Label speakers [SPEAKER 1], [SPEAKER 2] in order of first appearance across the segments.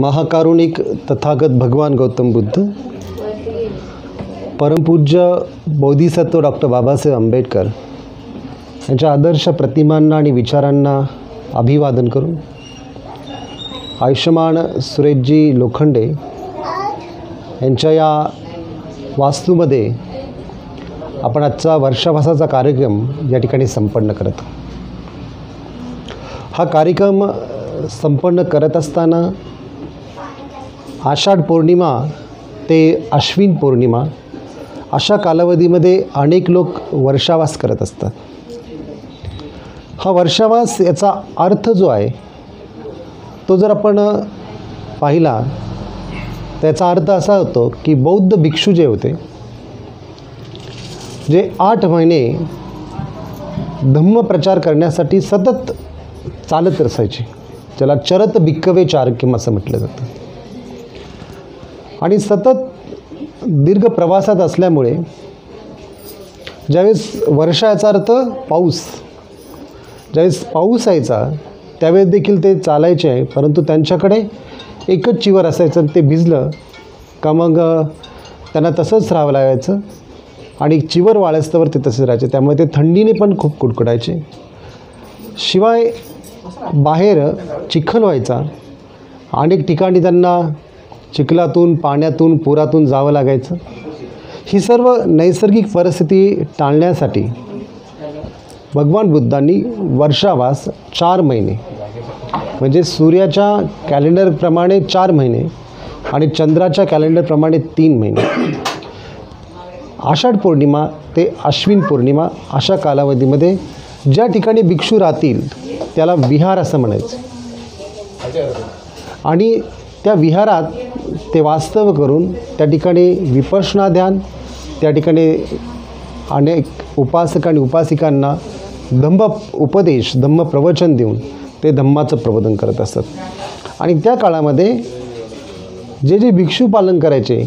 [SPEAKER 1] महाकारुणिक तथागत भगवान गौतम बुद्ध, परमपूज्य बोधिसत्व डॉक्टर बाबासाहेब आंबेडकर यांच्या आदर्श प्रतिमांना आणि विचारांना अभिवादन करून आयुष्यमान सुरेशजी लोखंडे यांच्या या वास्तूमध्ये आपण आजचा वर्षाभासाचा कार्यक्रम या ठिकाणी संपन्न करत आहोत. हा कार्यक्रम संपन्न करत असताना आषाढ पौर्णिमा ते अश्विन पौर्णिमा अशा कालावधीमध्ये अनेक लोक वर्षावास करत असतात. हा वर्षावास याचा अर्थ जो आहे तो जर आपण पाहिला तर याचा अर्थ असा होतो की बौद्ध भिक्षू जे होते, जे 8 महिने धम्मप्रचार करण्यासाठी सतत चालत असायचे, ज्याला चरत भिक्खवे चारक्यम असं म्हटलं जातं. आणि सतत दीर्घ प्रवासात असल्यामुळे ज्यावेळेस वर्षा याचा अर्थ पाऊस, ज्यावेळेस पाऊस यायचा त्यावेळेस देखील ते चालायचे आहे, परंतु त्यांच्याकडे एकच चिवर असायचं. ते भिजलं का मग त्यांना तसंच राहावं लागायचं आणि चिवर वाळस्तवर ते तसे राहायचे. त्यामुळे ते थंडीने पण खूप कुडकुडायचे. शिवाय बाहेर चिखल व्हायचा. अनेक ठिकाणी त्यांना चिखलातून, पाण्यातून, पुरातून जावं लागायचं. ही सर्व नैसर्गिक परिस्थिती टाळण्यासाठी भगवान बुद्धांनी वर्षावास 4 महिने म्हणजे सूर्याच्या कॅलेंडरप्रमाणे 4 महिने आणि चंद्राच्या कॅलेंडरप्रमाणे 3 महिने, आषाढ पौर्णिमा ते अश्विन पौर्णिमा अशा कालावधीमध्ये ज्या ठिकाणी भिक्षू राहतील त्याला विहार असं म्हणायचं. आणि त्या विहारात ते वास्तव करून त्या ठिकाणी विपश्यना ध्यान, त्या ठिकाणी अनेक उपासक आणि उपासिकांना धम्म उपदेश, धम्म प्रवचन देऊन ते धम्माचं प्रबोधन करत असतात. आणि त्या काळामध्ये जे जे भिक्षू पालन करायचे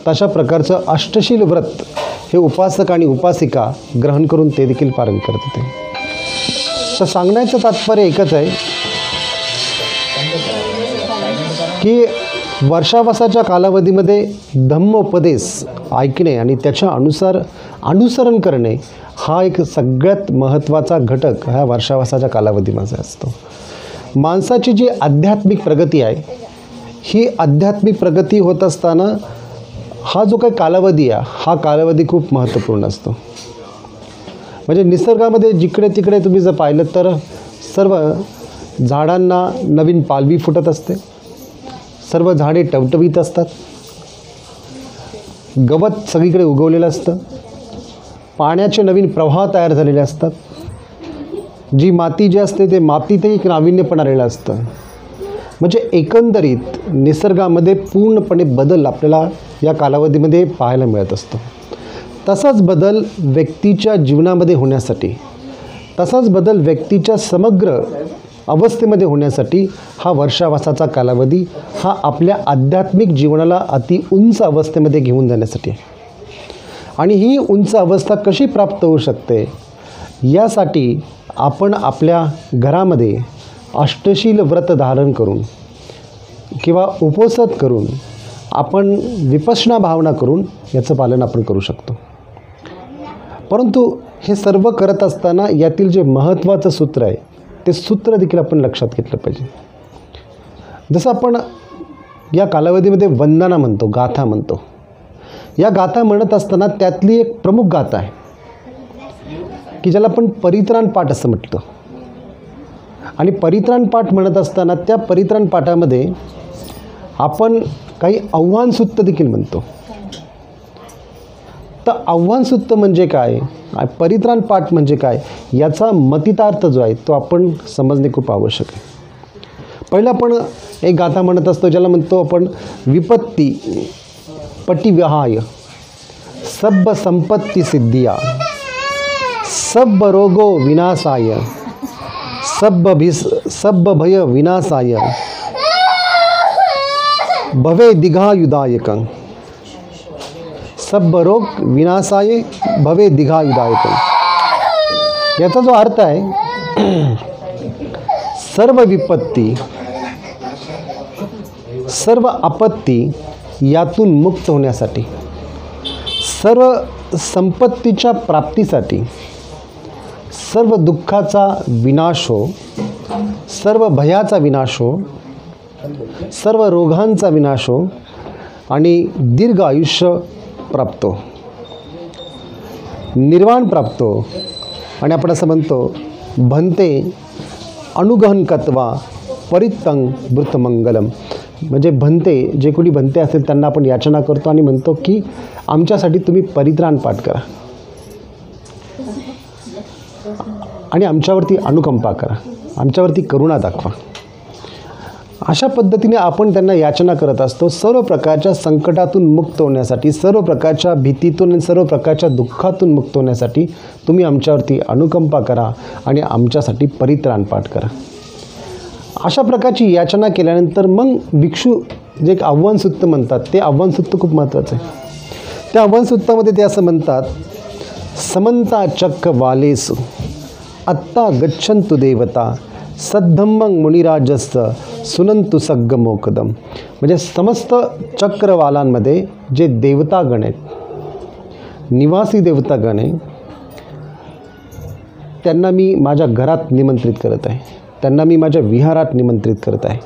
[SPEAKER 1] तशा प्रकारचं अष्टशील व्रत हे उपासक आणि उपासिका ग्रहण करून ते देखील पालन करत होते. तर सांगण्याचं तात्पर्य एकच आहे की वर्षावासाच्या कालावधीमध्ये धम्म उपदेश ऐकणे आणि त्याच्या अनुसरण करणे हा एक सगळ्यात महत्त्वाचा घटक ह्या वर्षावासाच्या कालावधीमध्ये असतो. माणसाची जी आध्यात्मिक प्रगती आहे, ही आध्यात्मिक प्रगती होत असताना हा जो काही कालावधी आहे हा कालावधी खूप महत्त्वपूर्ण असतो. म्हणजे निसर्गामध्ये जिकडे तिकडे तुम्ही जर पाहिलं तर सर्व झाडांना नवीन पालवी फुटत असते, सर्व झाडे टवटवीत असतात, गवत सगळीकडे उगवलेलं असतं, पाण्याचे नवीन प्रवाह तयार झालेले असतात, जी माती जी असते ते मातीतही एक नाविन्यपण आलेलं असतं. म्हणजे एकंदरीत निसर्गामध्ये पूर्णपणे बदल आपल्याला या कालावधीमध्ये पाहायला मिळत असतो. तसाच बदल व्यक्तीच्या जीवनामध्ये होण्यासाठी, तसाच बदल व्यक्तीच्या समग्र अवस्थेमध्ये होण्यासाठी हा वर्षावासाचा कालावधी हा आपल्या आध्यात्मिक जीवनाला अति उंच अवस्थेमध्ये घेऊन जाण्यासाठी आहे. आणि ही उंच अवस्था कशी प्राप्त होऊ शकते यासाठी आपण आपल्या घरामध्ये अष्टशील व्रत धारण करून किंवा उपोषण करून आपण विपश्यना भावना करून याचं पालन आपण करू शकतो. परंतु हे सर्व करत असताना यातील जे महत्त्वाचं सूत्र आहे ते सूत्र देखील आपण लक्षात घेतलं पाहिजे. जसं आपण या कालावधीमध्ये वंदना म्हणतो, गाथा म्हणतो. या गाथा म्हणत असताना त्यातली एक प्रमुख गाथा आहे की ज्याला आपण परित्राण पाठ असं म्हटलं. आणि परित्राण पाठ म्हणत असताना त्या परित्राण पाठामध्ये आपण काही आव्हानसूक्त देखील म्हणतो. तर आव्हानसूक्त म्हणजे काय, परित्राण पाठ म्हणजे काय, याचा मतितार्थ जो आहे तो आपण समजणे खूप आवश्यक आहे. पहिलं आपण एक गाथा म्हणत असतो ज्याला म्हणतो आपण विपत्ती पटिविहाय सब संपत्ती सिद्धिया सब रोगो विनाशाय सब भय विनाशाय भवे दिघायुदायकं. सब रोग विनाशाय भवे दिघायुदायकं. याचा जो अर्थ आहे सर्व विपत्ती सर्व आपत्ती यातून मुक्त होण्यासाठी, सर्व संपत्तीच्या प्राप्तीसाठी, सर्व दुःखाचा विनाश हो, सर्व भयाचा विनाश हो, सर्व रोगांचा विनाश हो आणि दीर्घ आयुष्य प्राप्त हो, निर्वाण प्राप्त हो. आणि आपण असं म्हणतो, भन्ते अनुगहन कत्वा परितंग वृतमंगलम. म्हणजे भन्ते, जे कोणी भन्ते असेल त्यांना आपण याचना करतो आणि म्हणतो की आमच्यासाठी तुम्ही परित्राण पाठ करा आणि आमच्यावरती अनुकंपा करा, आमच्यावरती करुणा दाखवा. अशा पद्धतीने आपण त्यांना याचना करत असतो. सर्व प्रकारच्या संकटातून मुक्त होण्यासाठी, सर्व प्रकारच्या भीतीतून आणि सर्व प्रकारच्या दुःखातून मुक्त होण्यासाठी तुम्ही आमच्यावरती अनुकंपा करा आणि आमच्यासाठी परित्राण पाठ करा. अशा प्रकारची याचना केल्यानंतर मग भिक्षू जे एक आव्हानसूत्र म्हणतात, ते आव्हानसूत्र खूप महत्त्वाचं आहे. त्या आव्हानसूत्रामध्ये ते असं म्हणतात, समंता चक्क वालेसु आत्ता गच्छन्तु देवता सद्धम्मं मुनिराजस्स सुनंतु सग्गमोकदम. म्हणजे समस्त चक्रवालांमध्ये जे देवतागण आहेत, निवासी देवतागण आहे, त्यांना मी माझ्या घरात निमंत्रित करत आहे, त्यांना मी माझ्या विहारात निमंत्रित करत आहे.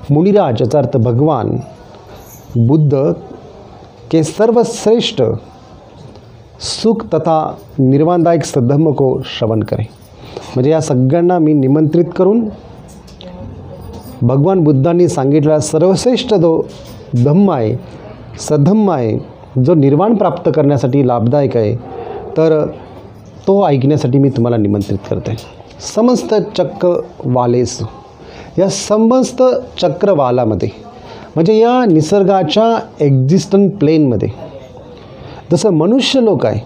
[SPEAKER 1] मुनिराज याचा अर्थ भगवान बुद्ध के सर्वश्रेष्ठ सुख तथा निर्वाणदायक सद्धम्म को श्रवण करे. म्हणजे या सगळ्यांना मी निमंत्रित करून भगवान बुद्धांनी सांगितलेला सर्वश्रेष्ठ जो धम्म आहे, सद्धम्म आहे, जो निर्वाण प्राप्त करण्यासाठी लाभदायक आहे, तर तो ऐकण्यासाठी मी तुम्हाला निमंत्रित करते. समस्त चक्रवालेस, या समस्त चक्रवालामध्ये म्हणजे या निसर्गाच्या एक्झिस्टंट प्लेनमध्ये जसं मनुष्य लोक आहे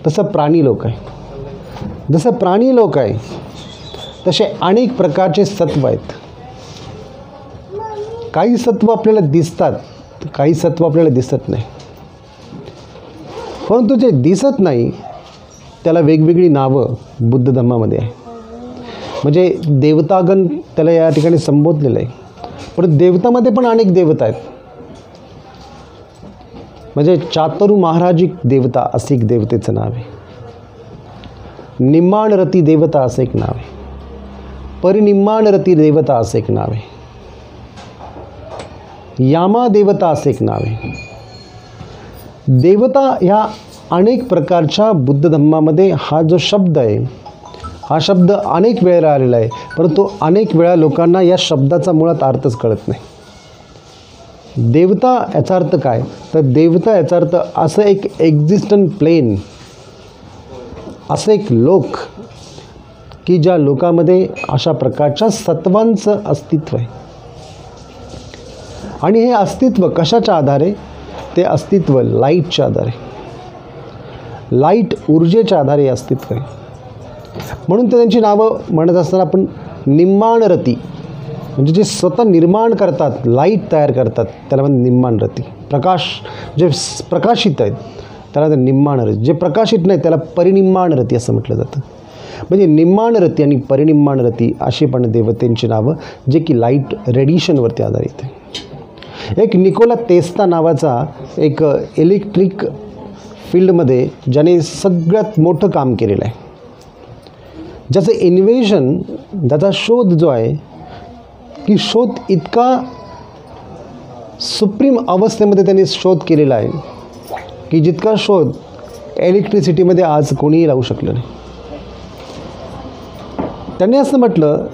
[SPEAKER 1] तसं प्राणी लोक आहे, जसं प्राणी लोक आहे तसे अनेक प्रकारचे सत्व आहेत. काही सत्व आपल्याला दिसतात, काही सत्व आपल्याला दिसत नाही. परंतु जे दिसत नाही त्याला वेगवेगळी नावं बुद्ध धम्मामध्ये आहे. म्हणजे देवतागण त्याला या ठिकाणी संबोधलेलं आहे. पण देवतामध्ये पण अनेक देवता आहेत. म्हणजे चातुर् महाराजिक देवता असं एक देवतेचं नाव आहे. निम्माणरती देवता असं एक नाव आहे. परिनिम्माणरती देवता असं एक नाव आहे. यामा देवता असं एक नाव आहे. देवता ह्या अनेक प्रकारच्या बुद्ध धम्मामध्ये हा जो शब्द आहे, हा शब्द अनेक वेळेला आलेला आहे. परंतु अनेक वेळा लोकांना या शब्दाचा मुळात अर्थच कळत नाही. देवता याचा अर्थ काय, तर देवता याचा अर्थ असं एक एक्झिस्टंट प्लेन, असं एक लोक की ज्या लोकांमध्ये अशा प्रकारच्या सत्वांचं अस्तित्व आहे. आणि हे अस्तित्व कशाच्या आधारे, ते अस्तित्व लाईटच्या आधारे, लाईट ऊर्जेच्या आधारे हे अस्तित्व आहे. म्हणून ते त्यांची नावं म्हणत असताना आपण निम्माणरती, म्हणजे जे स्वतः निर्माण करतात, लाईट तयार करतात, त्याला म्हणजे निम्माणरती. प्रकाश जे प्रकाशित आहेत त्याला ते निम्माणरती, जे प्रकाशित नाही त्याला परिनिम्माणरती असं म्हटलं जातं. म्हणजे निम्माणरती आणि परिनिम्माणरती अशी पण देवतेंची नावं, जे की लाईट रेडिएशनवरती आधारित आहे. एक निकोला टेस्ला नावाचा एक इलेक्ट्रिक फील्डमध्ये ज्याने सगळ्यात मोठं काम केलेलं आहे, ज्याचं इन्व्हेन्शन, ज्याचा शोध जो आहे की शोध इतका सुप्रीम अवस्थेमध्ये त्यांनी शोध केलेला आहे की जितका शोध इलेक्ट्रिसिटीमध्ये आज कोणीही लावू शकलं नाही. त्यांनी असं म्हटलं,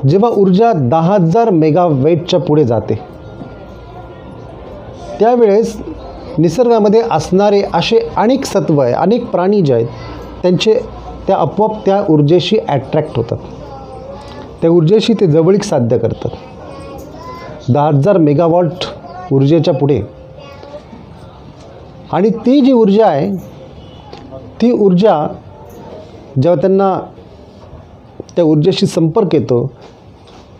[SPEAKER 1] जेव्हा ऊर्जा 10,000 मेगावॅटच्या पुढे जाते त्यावेळेस निसर्गामध्ये असणारे असे अनेक सत्व आहे, अनेक प्राणी जे आहेत त्या आपोआप त्या ऊर्जेशी ॲट्रॅक्ट होतात, त्या ऊर्जेशी ते जवळीक साध्य करतात. 10,000 मेगावॉट ऊर्जेच्या पुढे. आणि ती जी ऊर्जा आहे, ती ऊर्जा जेव्हा त्यांना त्या ऊर्जेशी संपर्क येतो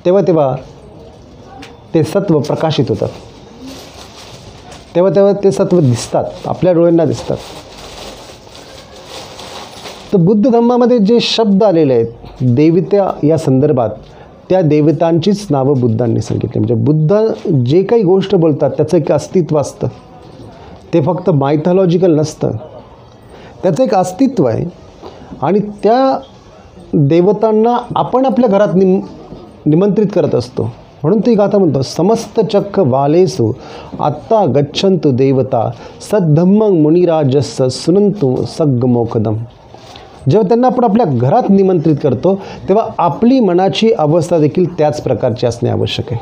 [SPEAKER 1] तेव्हा ते सत्व प्रकाशित होतात, तेव्हा ते सत्व दिसतात, आपल्या डोळ्यांना दिसतात. तर बुद्ध धम्मामध्ये जे शब्द आलेले आहेत देवता या संदर्भात, त्या देवतांचीच नावं बुद्धांनी सांगितली. म्हणजे बुद्ध जे काही गोष्ट बोलतात त्याचं एक अस्तित्व असतं, ते फक्त मायथॉलॉजिकल नसतं, त्याचं एक अस्तित्व आहे. आणि त्या देवतांना आपण आपल्या घरात निमंत्रित करत असतो. म्हणून ती गाथा म्हणतो, समस्त चक्क वालेसु आत्ता गच्छन्तु देवता सद्धम्मं मुनिराजस्स सुनंतु सग्गमोकदम. जेव्हा त्यांना आपण आपल्या घरात निमंत्रित करतो तेव्हा आपली मनाची अवस्था देखील त्याच प्रकारची असणे आवश्यक आहे.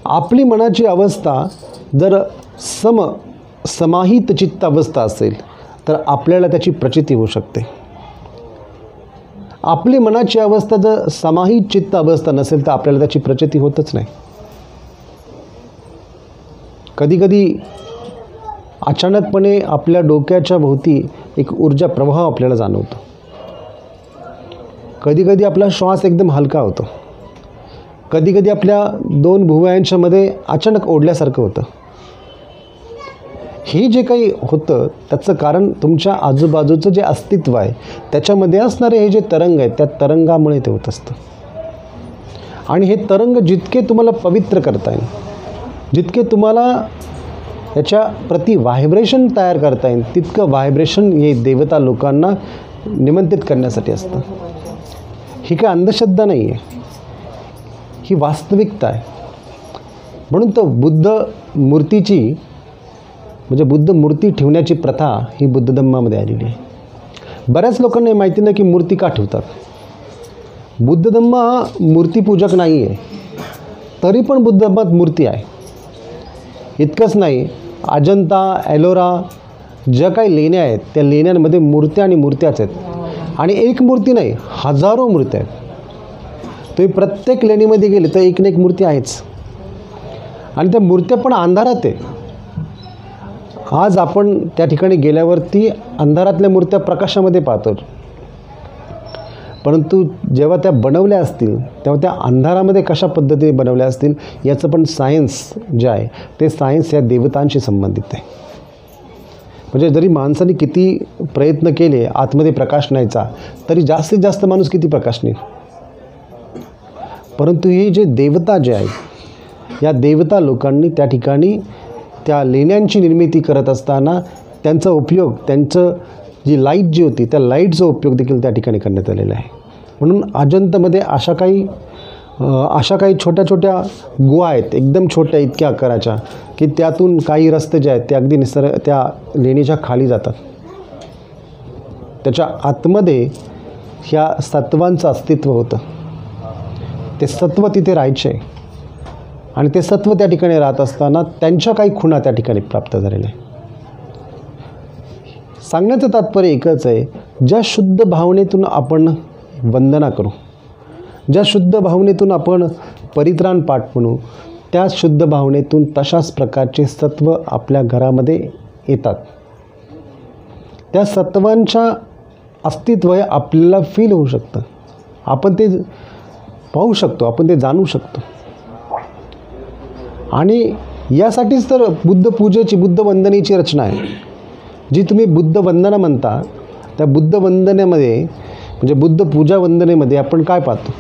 [SPEAKER 1] आपली मनाची अवस्था जर समाहित चित्त अवस्था असेल तर आपल्याला त्याची प्रचिती होऊ शकते. आपली मनाची अवस्था जर समाहित चित्त अवस्था नसेल तर आपल्याला त्याची प्रचिती होतच नाही. कधीकधी अचानकपणे आपल्या डोक्याच्या भोवती एक ऊर्जा प्रवाह आपल्याला जाणवतो. कधीकधी आपला श्वास एकदम हलका होतो. कधीकधी आपल्या दोन भुवयांच्यामध्ये अचानक ओढल्यासारखं होतं. हे जे काही होतं त्याचं कारण तुमच्या आजूबाजूचं जे अस्तित्व आहे त्याच्यामध्ये असणारे हे जे तरंग आहेत त्या तरंगामुळे ते होत असतं. आणि हे तरंग जितके तुम्हाला पवित्र करता येईल, जितके तुम्हाला याच्या प्रति व्हायब्रेशन तयार करता येईल, तितकं व्हायब्रेशन हे देवता लोकांना निमंत्रित करण्यासाठी असतं. ही काय अंधश्रद्धा नाही आहे, ही वास्तविकता आहे. म्हणून तो बुद्ध मूर्तीची म्हणजे बुद्ध मूर्ती ठेवण्याची प्रथा ही बुद्ध धम्मामध्ये आलेली आहे. बऱ्याच लोकांना हे माहिती नाही की मूर्ती का ठेवतात. बुद्ध धम्म हा मूर्तीपूजक नाही आहे, तरी पण बुद्ध धम्मात मूर्ती आहे. इतकंच नाही, अजंता एलोरा ज्या काही लेण्या आहेत त्या लेण्यांमध्ये मूर्त्या आणि मूर्त्याच आहेत. आणि एक मूर्ती नाही, हजारो मूर्त्या आहेत. तुम्ही प्रत्येक लेणीमध्ये गेले तर एक ना एक मूर्ती आहेच. आणि त्या मूर्त्या पण अंधारात आहे. आज आपण त्या ठिकाणी गेल्यावरती अंधारातल्या मूर्त्या प्रकाशामध्ये पाहतो, परंतु जेव्हा त्या बनवल्या असतील तेव्हा त्या अंधारामध्ये कशा पद्धतीने बनवल्या असतील याचं पण सायन्स जे आहे ते सायन्स या देवतांशी संबंधित आहे. म्हणजे जरी माणसाने किती प्रयत्न केले आतमध्ये प्रकाश न्यायचा तरी जास्तीत जास्त माणूस किती प्रकाश नेईल. परंतु हे जे देवता जे आहेत या देवता लोकांनी त्या ठिकाणी त्या लेण्यांची निर्मिती करत असताना त्यांचा उपयोग, त्यांचं जी लाईट जी होती त्या लाईटचा उपयोग देखील त्या ठिकाणी करण्यात आलेला आहे. म्हणून अजंतामध्ये अशा काही छोट्या छोट्या गुहा आहेत, एकदम छोट्या इतक्या आकाराच्या, की त्यातून काही रस्ते जे आहेत ते अगदी त्या लेणीच्या खाली जातात. त्याच्या आतमध्ये ह्या सत्वांचं अस्तित्व होतं. ते सत्व तिथे राहायचे आणि ते सत्व त्या ठिकाणी राहत असताना त्यांच्या काही खुणा त्या ठिकाणी प्राप्त झालेल्या आहे. सांगण्याचं तात्पर्य एकच आहे, ज्या शुद्ध भावनेतून आपण वंदना करू, ज्या शुद्ध भावनेतून आपण परित्राण पाठ म्हणू, त्या शुद्ध भावनेतून तशाच प्रकारचे सत्व आपल्या घरामध्ये येतात. त्या सत्वांच्या अस्तित्व हे आपल्याला फील होऊ शकतं, आपण ते पाहू शकतो, आपण ते जाणू शकतो. आणि यासाठीच तर बुद्ध पूजेची, बुद्ध वंदनेची रचना आहे. जी तुम्ही बुद्ध वंदना म्हणता त्या बुद्ध वंदनेमध्ये म्हणजे बुद्ध पूजा वंदनेमध्ये आपण काय पाहतो,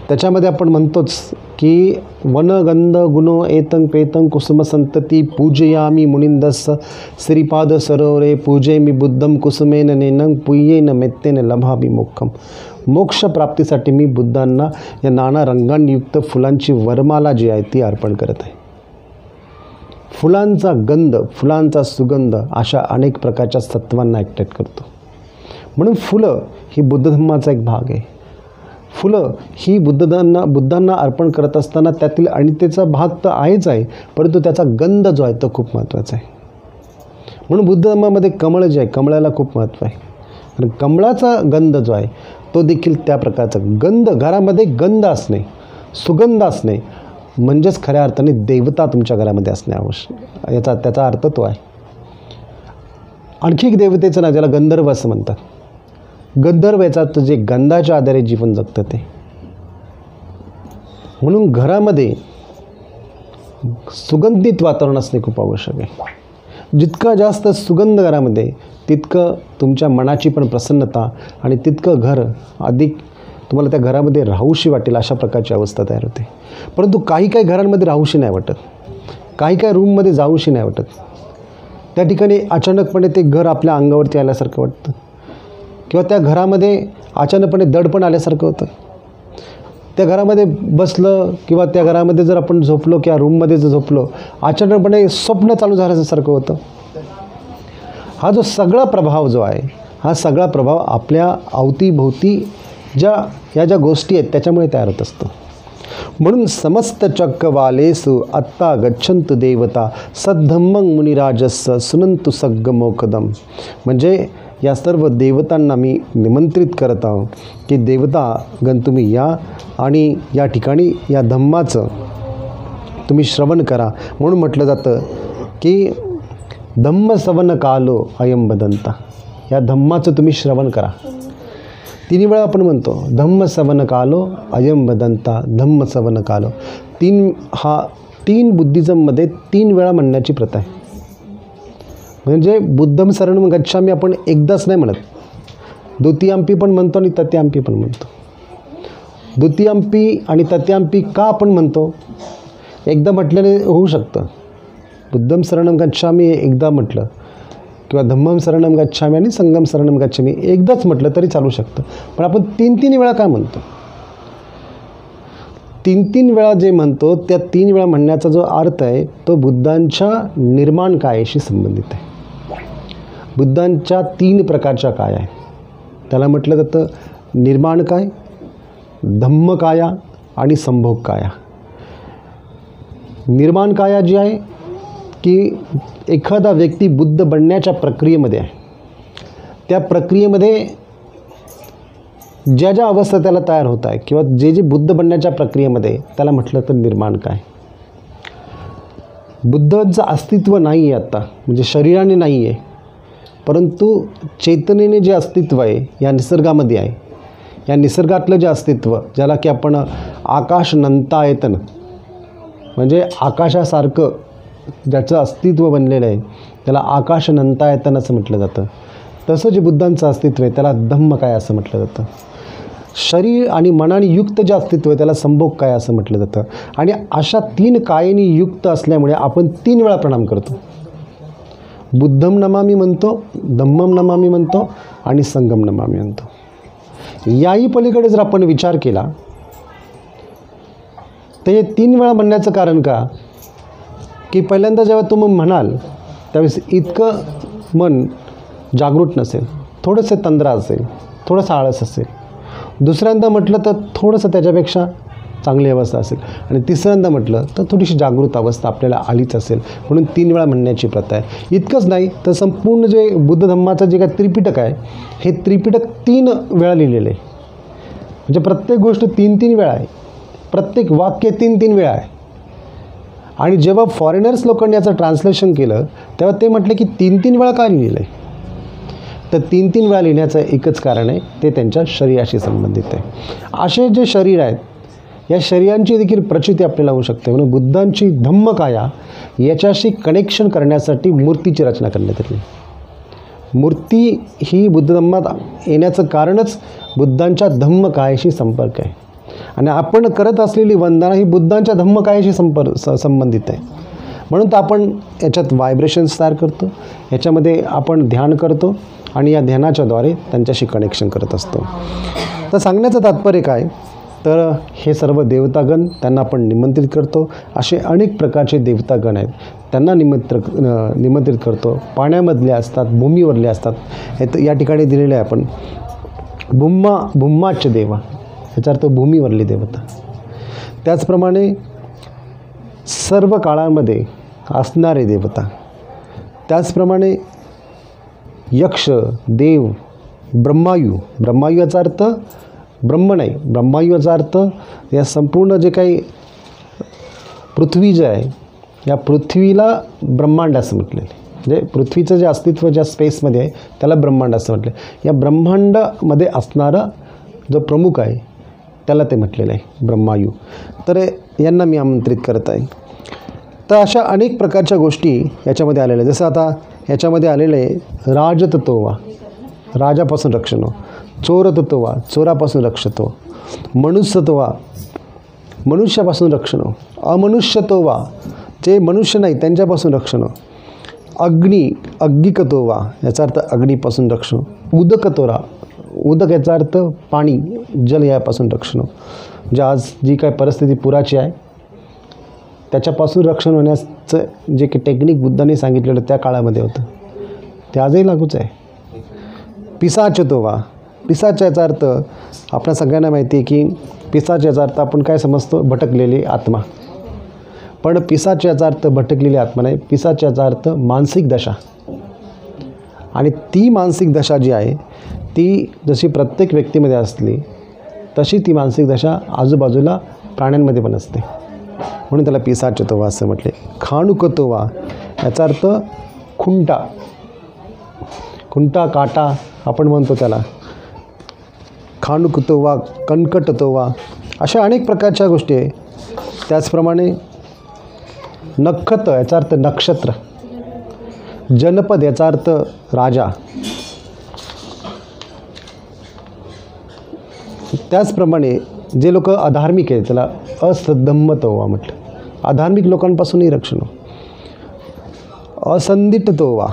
[SPEAKER 1] त्याच्यामध्ये आपण म्हणतोच की वन गंध गुणो एतं पेतं कुसुम संतती पूजयामी मुनिंदस श्रीपाद सरोवरे पूजे मी बुद्धम कुसुमेन नेनं पुय्येन मेत्तेन लभामी मोक्षम. मोक्ष प्राप्तीसाठी मी बुद्धांना या नाना रंगांयुक्त फुलांची वरमाला जी आहे ती अर्पण करत आहे. फुलांचा गंध, फुलांचा सुगंध अशा अनेक प्रकारच्या सत्वांना ॲक्टिवेट करतो. म्हणून फुलं ही बुद्ध धम्माचा एक भाग आहे. फुलं ही बुद्धांना अर्पण करत असताना त्यातील अनित्येचा भाग तर आहेच आहे, परंतु त्याचा गंध जो आहे तो खूप महत्त्वाचा आहे. म्हणून बुद्ध धम्मामध्ये कमळ जे आहे, कमळाला खूप महत्त्व आहे. आणि कमळाचा गंध जो आहे तो देखील त्या प्रकारचा गंध, घरामध्ये गंध असणे, सुगंध असणे म्हणजेच खऱ्या अर्थाने देवता तुमच्या घरामध्ये असणे आवश्यक, त्याचा अर्थ तो आहे. आणखी एक देवतेचं नाव ज्याला गंधर्व असं म्हणतात. गंधर्व याचा जे गंधाच्या आधारे जीवन जगतं ते. म्हणून घरामध्ये सुगंधित वातावरण असणे खूप आवश्यक आहे. जितका जास्त सुगंध घरामध्ये तितकं तुमच्या मनाची पण प्रसन्नता आणि तितकं घर अधिक तुम्हाला त्या घरामध्ये राहूशी वाटेल अशा प्रकारची अवस्था तयार होते. परंतु काही काही घरांमध्ये राहूशी नाही वाटत, काही काही रूममध्ये जाऊशी नाही वाटत. त्या ठिकाणी अचानकपणे ते घर आपल्या अंगावरती आल्यासारखं वाटतं, किंवा त्या घरामध्ये अचानकपणे दडपण आल्यासारखं होतं. त्या घरामध्ये बसलं किंवा त्या घरामध्ये जर आपण झोपलो किंवा रूममध्ये जर झोपलो, अचानकपणे स्वप्न चालू झाल्यासारखं होतं. हा जो सगळा प्रभाव जो आहे, हा सगळा प्रभाव आपल्या अवतीभोवती ज्या गोष्टी आहेत त्याच्यामुळे तयार होत असतो. म्हणून समस्त चक्रवालेसु आत्ता गच्छन्तु देवता सद्धम्मं मुनिराजस्य सुनंतु सग्गमोकदम. म्हणजे या सर्व देवतांना मी निमंत्रित करत आहो की देवतागण तुम्ही या आणि या ठिकाणी या धम्माचं तुम्ही श्रवण करा. म्हणून म्हटलं जातं की धम्म सवन कालो अयम बदंता, या धम्माचं तुम्ही श्रवण करा. 3 वेळा आपण म्हणतो धम्म सवन कालो अयम बदंता, धम्म सवन कालो. 3 बुद्धिझममध्ये 3 वेळा म्हणण्याची प्रथा आहे. म्हणजे बुद्धम शरणम गच्छामी आपण एकदाच नाही म्हणत, द्वितीयंपी पण म्हणतो आणि तृतीयंपी पण म्हणतो. द्वितीयंपी आणि तृतीयंपी का आपण म्हणतो? एकदा म्हटल्याने होऊ शकतं. बुद्धम शरणम गच्छामी एकदा म्हटलं किंवा धम्मम शरणम गच्छामी आणि संगम शरणम गच्छामी एकदाच म्हटलं तरी चालू शकतं. पण आपण 3 वेळा काय म्हणतो? 3 वेळा जे म्हणतो त्या 3 वेळा म्हणण्याचा जो अर्थ आहे तो बुद्धांच्या निर्माण कायाशी संबंधित आहे. बुद्धांच्या 3 प्रकारच्या काया आहे. त्याला म्हटलं जातं निर्माण काय, धम्म काया आणि संभोग काया. निर्माण काया जी आहे की एखादा व्यक्ती बुद्ध बनण्याच्या प्रक्रियेमध्ये आहे, त्या प्रक्रियेमध्ये ज्या अवस्था त्याला तयार होत आहे किंवा जे बुद्ध बनण्याच्या प्रक्रियेमध्ये त्याला म्हटलं तर निर्माण काय. बुद्धांचं अस्तित्व नाही आहे आत्ता, म्हणजे शरीराने नाही आहे, परंतु चेतनेने जे अस्तित्व आहे या निसर्गामध्ये आहे. या निसर्गातलं जे अस्तित्व ज्याला की आपण आकाश नंतायतन, म्हणजे आकाशासारखं ज्याचं अस्तित्व बनलेलं आहे त्याला आकाश नंतायतन असं म्हटलं जातं. तसं जे बुद्धांचं अस्तित्व आहे त्याला धम्म काय असं म्हटलं जातं. शरीर आणि मनाने युक्त जे अस्तित्व आहे त्याला संभोग काय असं म्हटलं जातं. आणि अशा 3 कायेने युक्त असल्यामुळे आपण 3 वेळा प्रणाम करतो. बुद्धम नमामी म्हणतो, धम्मम नमामी म्हणतो आणि संगम नमामी म्हणतो. याही पलीकडे जर आपण विचार केला तर हे 3 वेळा म्हणण्याचं कारण का, की पहिल्यांदा जेव्हा तुम्ही म्हणाल त्यावेळेस इतकं मन जागृत नसेल, थोडंसं तंद्रा असेल, थोडंसं आळस असेल. दुसऱ्यांदा म्हटलं तर थोडंसं त्याच्यापेक्षा चांगली अवस्था असेल आणि तिसऱ्यांदा म्हटलं तर थोडीशी जागृत अवस्था आपल्याला आलीच असेल. म्हणून 3 वेळा म्हणण्याची प्रथा आहे. इतकंच नाही तर संपूर्ण जे बुद्ध धम्माचं जे काय त्रिपिटक आहे हे त्रिपिटक 3 वेळा लिहिलेलं आहे. म्हणजे प्रत्येक गोष्ट 3 वेळा आहे, प्रत्येक वाक्य 3 वेळा आहे. आणि जेव्हा फॉरेनर्स लोकांनी याचं ट्रान्सलेशन केलं तेव्हा ते म्हटलं की 3 वेळा काय लिहिलं आहे. तर 3 वेळा लिहिण्याचं एकच कारण आहे, ते त्यांच्या शरीराशी संबंधित आहे. असे जे शरीर आहेत या शरीरांची देखील प्रचिती आपल्याला होऊ शकते. म्हणून बुद्धांची धम्मकाया याच्याशी कनेक्शन करण्यासाठी मूर्तीची रचना करण्यात आली. मूर्ती ही बुद्ध धम्मात येण्याचं कारणच बुद्धांच्या धम्मकायाशी संपर्क आहे. आणि आपण करत असलेली वंदना ही बुद्धांच्या धम्मकायाशी संबंधित आहे. म्हणून तर आपण याच्यात व्हायब्रेशन्स तयार करतो, याच्यामध्ये आपण ध्यान करतो आणि या ध्यानाच्याद्वारे त्यांच्याशी कनेक्शन करत असतो. तर सांगण्याचं तात्पर्य काय, तर हे सर्व देवतागण त्यांना आपण निमंत्रित करतो. असे अनेक प्रकारचे देवतागण आहेत, त्यांना निमंत्रित करतो. पाण्यामधले असतात, भूमीवरले असतात. हे या ठिकाणी दिलेले आहे आपण भूम्माच देवा, याचा अर्थ भूमीवरली देवता. त्याचप्रमाणे सर्व काळामध्ये असणारे देवता, त्याचप्रमाणे यक्ष, देव, ब्रह्मायू याचा अर्थ ब्रह्म नाही, ब्रह्मायू याचा अर्थ या संपूर्ण जे काही पृथ्वी जे आहे या पृथ्वीला ब्रह्मांड असं म्हटलेलं आहे. म्हणजे पृथ्वीचं जे अस्तित्व ज्या स्पेसमध्ये आहे त्याला ब्रह्मांड असं म्हटलं आहे. या ब्रह्मांडामध्ये असणारा जो प्रमुख आहे त्याला ते म्हटलेलं आहे ब्रह्मायू. तर यांना मी आमंत्रित करत आहे. तर अशा अनेक प्रकारच्या गोष्टी याच्यामध्ये आलेल्या आहेत. जसं आता याच्यामध्ये आलेलं आहे राजतत्वा, राजापासून रक्षण. चोरतत्वा, चोरापासून रक्षतो, मनुष्यत्वा, मनुष्यापासून रक्षण, अमनुष्यत्वा, जे मनुष्य नाही त्यांच्यापासून रक्षण, अग्नी, अग्निकतोवा, याचा अर्थ अग्नीपासून रक्षण, उदकतोरा, उदक याचा अर्थ पाणी, जल यापासून रक्षण, जे आज जी काय परिस्थिती पुराची आहे त्याच्यापासून रक्षण होण्याचं जे की टेक्निक बुद्धांनी सांगितलेलं त्या काळामध्ये होतं ते आजही लागूच आहे. पिसाचतोवा, पिसाच याचा अर्थ आपल्या सगळ्यांना माहिती आहे की पिसाच याचा अर्थ आपण काय समजतो, भटकलेली आत्मा. पण पिसाच याचा अर्थ भटकलेली आत्मा नाही, पिसाच याचा अर्थ मानसिक दशा. आणि ती मानसिक दशा जी आहे ती जशी प्रत्येक व्यक्तीमध्ये असली तशी ती मानसिक दशा आजूबाजूला प्राण्यांमध्ये पण असते, म्हणून त्याला पिसाचतोवा असं म्हटले. खाणुकतोवा याचा अर्थ खुंटा, खुंटा काटा आपण म्हणतो त्याला. खाणुकतोवा, कणकटतोवा, अशा अनेक प्रकारच्या गोष्टी आहे. त्याचप्रमाणे नक्षत याचा अर्थ नक्षत्र, जनपद याचा अर्थ राजा. त्याचप्रमाणे जे लोक अधार्मिक आहेत त्याला असद्धम्मतोवा म्हटलं, अधार्मिक लोकांपासूनही रक्षण. असंदिटतोवा,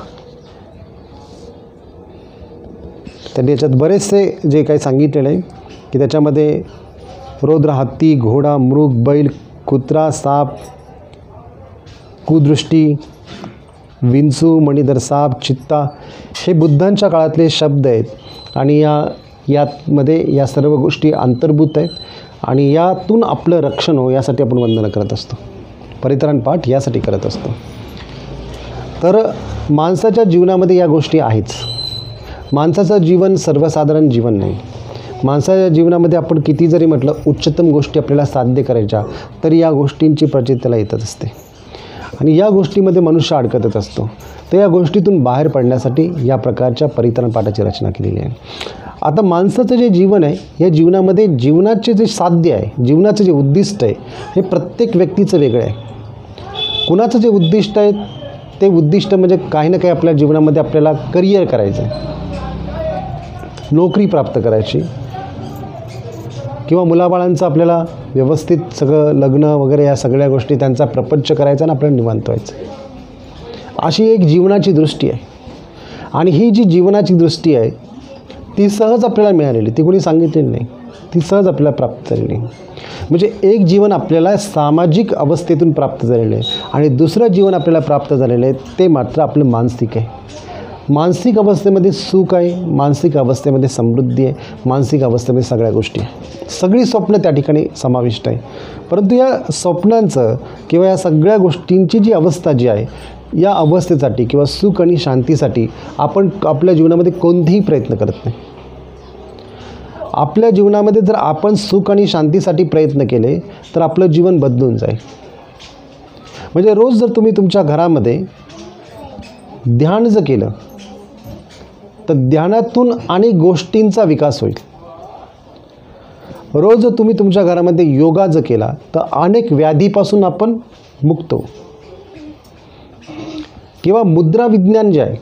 [SPEAKER 1] त्यांनी याच्यात बरेचसे जे काही सांगितलेलं आहे की त्याच्यामध्ये रौद्र, हत्ती, घोडा, मृग, बैल, कुत्रा, साप, कुदृष्टी, विंचू, मणिधर साप, चित्ता, हे बुद्धांच्या काळातले शब्द आहेत आणि यामध्ये या सर्व गोष्टी अंतर्भूत आहेत. आणि यातून आपलं रक्षण हो यासाठी आपण वंदना करत असतो, परित्राण पाठ यासाठी करत असतो. तर माणसाच्या जीवनामध्ये या गोष्टी आहेच. माणसाचं जीवन सर्वसाधारण जीवन नाही. माणसाच्या जीवनामध्ये आपण किती जरी म्हटलं उच्चतम गोष्टी आपल्याला साध्य करायच्या तरी या गोष्टींची प्रचिती त्याला येतच असते आणि या गोष्टीमध्ये मनुष्य अडकतच असतो. तर या गोष्टीतून बाहेर पडण्यासाठी या प्रकारच्या परित्राण पाठाची रचना केलेली आहे. आता माणसाचं जे जीवन आहे या जीवनामध्ये जीवनाचे जे साध्य आहे, जीवनाचं जे उद्दिष्ट आहे हे प्रत्येक व्यक्तीचं वेगळं आहे. कुणाचं जे उद्दिष्ट आहे ते उद्दिष्ट म्हणजे काही ना काही आपल्या जीवनामध्ये आपल्याला करिअर करायचं आहे, नोकरी प्राप्त करायची, किंवा मुलाबाळांचं आपल्याला व्यवस्थित सगळं लग्न वगैरे या सगळ्या गोष्टी त्यांचा प्रपंच करायचा आणि आपल्याला निवांत व्हायचं. अशी एक जीवनाची दृष्टी आहे. आणि ही जी जीवनाची दृष्टी आहे ती सहज आपल्याला मिळालेली, ती कोणी सांगितलेली नाही, ती सहज आपल्याला प्राप्त झालेली. म्हणजे एक जीवन आपल्याला सामाजिक अवस्थेतून प्राप्त झालेलं आहे आणि दुसरं जीवन आपल्याला प्राप्त झालेलं आहे ते मात्र आपलं मानसिक आहे. मानसिक अवस्थेमध्ये सुख आहे, मानसिक अवस्थेमध्ये समृद्धी आहे, मानसिक अवस्थेमध्ये सगळ्या गोष्टी आहे, सगळी स्वप्न त्या ठिकाणी समाविष्ट आहे. परंतु या स्वप्नांचं किंवा या सगळ्या गोष्टींची जी अवस्था जी आहे या अवस्थेसाठी किंवा सुख आणि शांतीसाठी आपण आपल्या जीवनामध्ये कोणतेही प्रयत्न करत नाही. आपल्या जीवनामध्ये जर आपण सुख आणि शांतीसाठी प्रयत्न केले तर आपलं जीवन बदलून जाईल. म्हणजे रोज जर तुम्ही तुमच्या घरामध्ये ध्यान जर केलं तर ध्यानातून अनेक गोष्टींचा विकास होईल. रोज जर तुम्ही तुमच्या घरामध्ये योगा जर केला तर अनेक व्याधीपासून आपण मुक्त होऊ. किंवा मुद्रा विज्ञान जे आहे,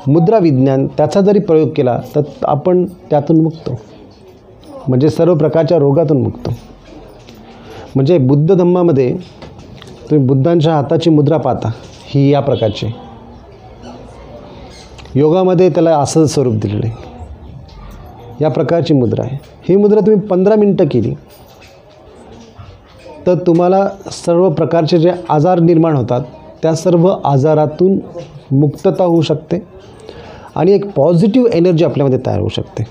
[SPEAKER 1] मुद्रा विज्ञान त्याचा जरी प्रयोग केला तर आपण त्यातून मुक्त होऊ, म्हणजे सर्व प्रकारच्या रोगातून मुक्त. म्हणजे बुद्ध धम्मामध्ये तुम्ही बुद्धांच्या हाताची मुद्रा पाहता ही या प्रकारची. योगामध्ये त्याला असं स्वरूप दिलेलं आहे, या प्रकारची मुद्रा आहे. ही मुद्रा तुम्ही 15 मिनटं केली तर तुम्हाला सर्व प्रकारचे जे आजार निर्माण होतात त्या सर्व आजारातून मुक्तता होऊ शकते आणि एक पॉझिटिव्ह एनर्जी आपल्यामध्ये तयार होऊ शकते.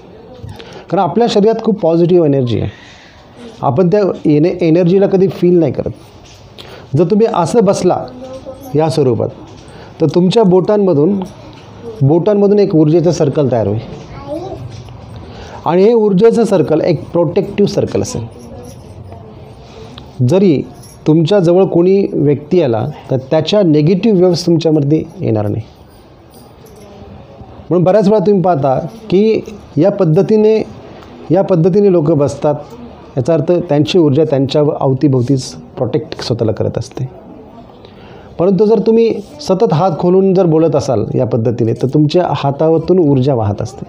[SPEAKER 1] कारण आपल्या शरीरात खूप पॉझिटिव्ह एनर्जी आहे, आपण त्या एनर्जीला कधी फील नाही करत. जर तुम्ही असं बसला या स्वरूपात तर तुमच्या बोटांमधून एक ऊर्जेचं सर्कल तयार होईल आणि हे ऊर्जेचं सर्कल एक प्रोटेक्टिव्ह सर्कल असेल. जरी तुमच्याजवळ कोणी व्यक्ती आला तर त्याच्या नेगेटिव्ह वेव्स तुमच्यामध्ये येणार नाही. म्हणून बऱ्याच वेळा तुम्ही पाहता की या पद्धतीने लोक बसतात, याचा अर्थ त्यांची ऊर्जा त्यांच्या अवतीभोवतीच प्रोटेक्ट स्वतःला करत असते. परंतु जर तुम्ही सतत हात खोलून जर बोलत असाल या पद्धतीने तर तुमच्या हातावरून ऊर्जा वाहत असते.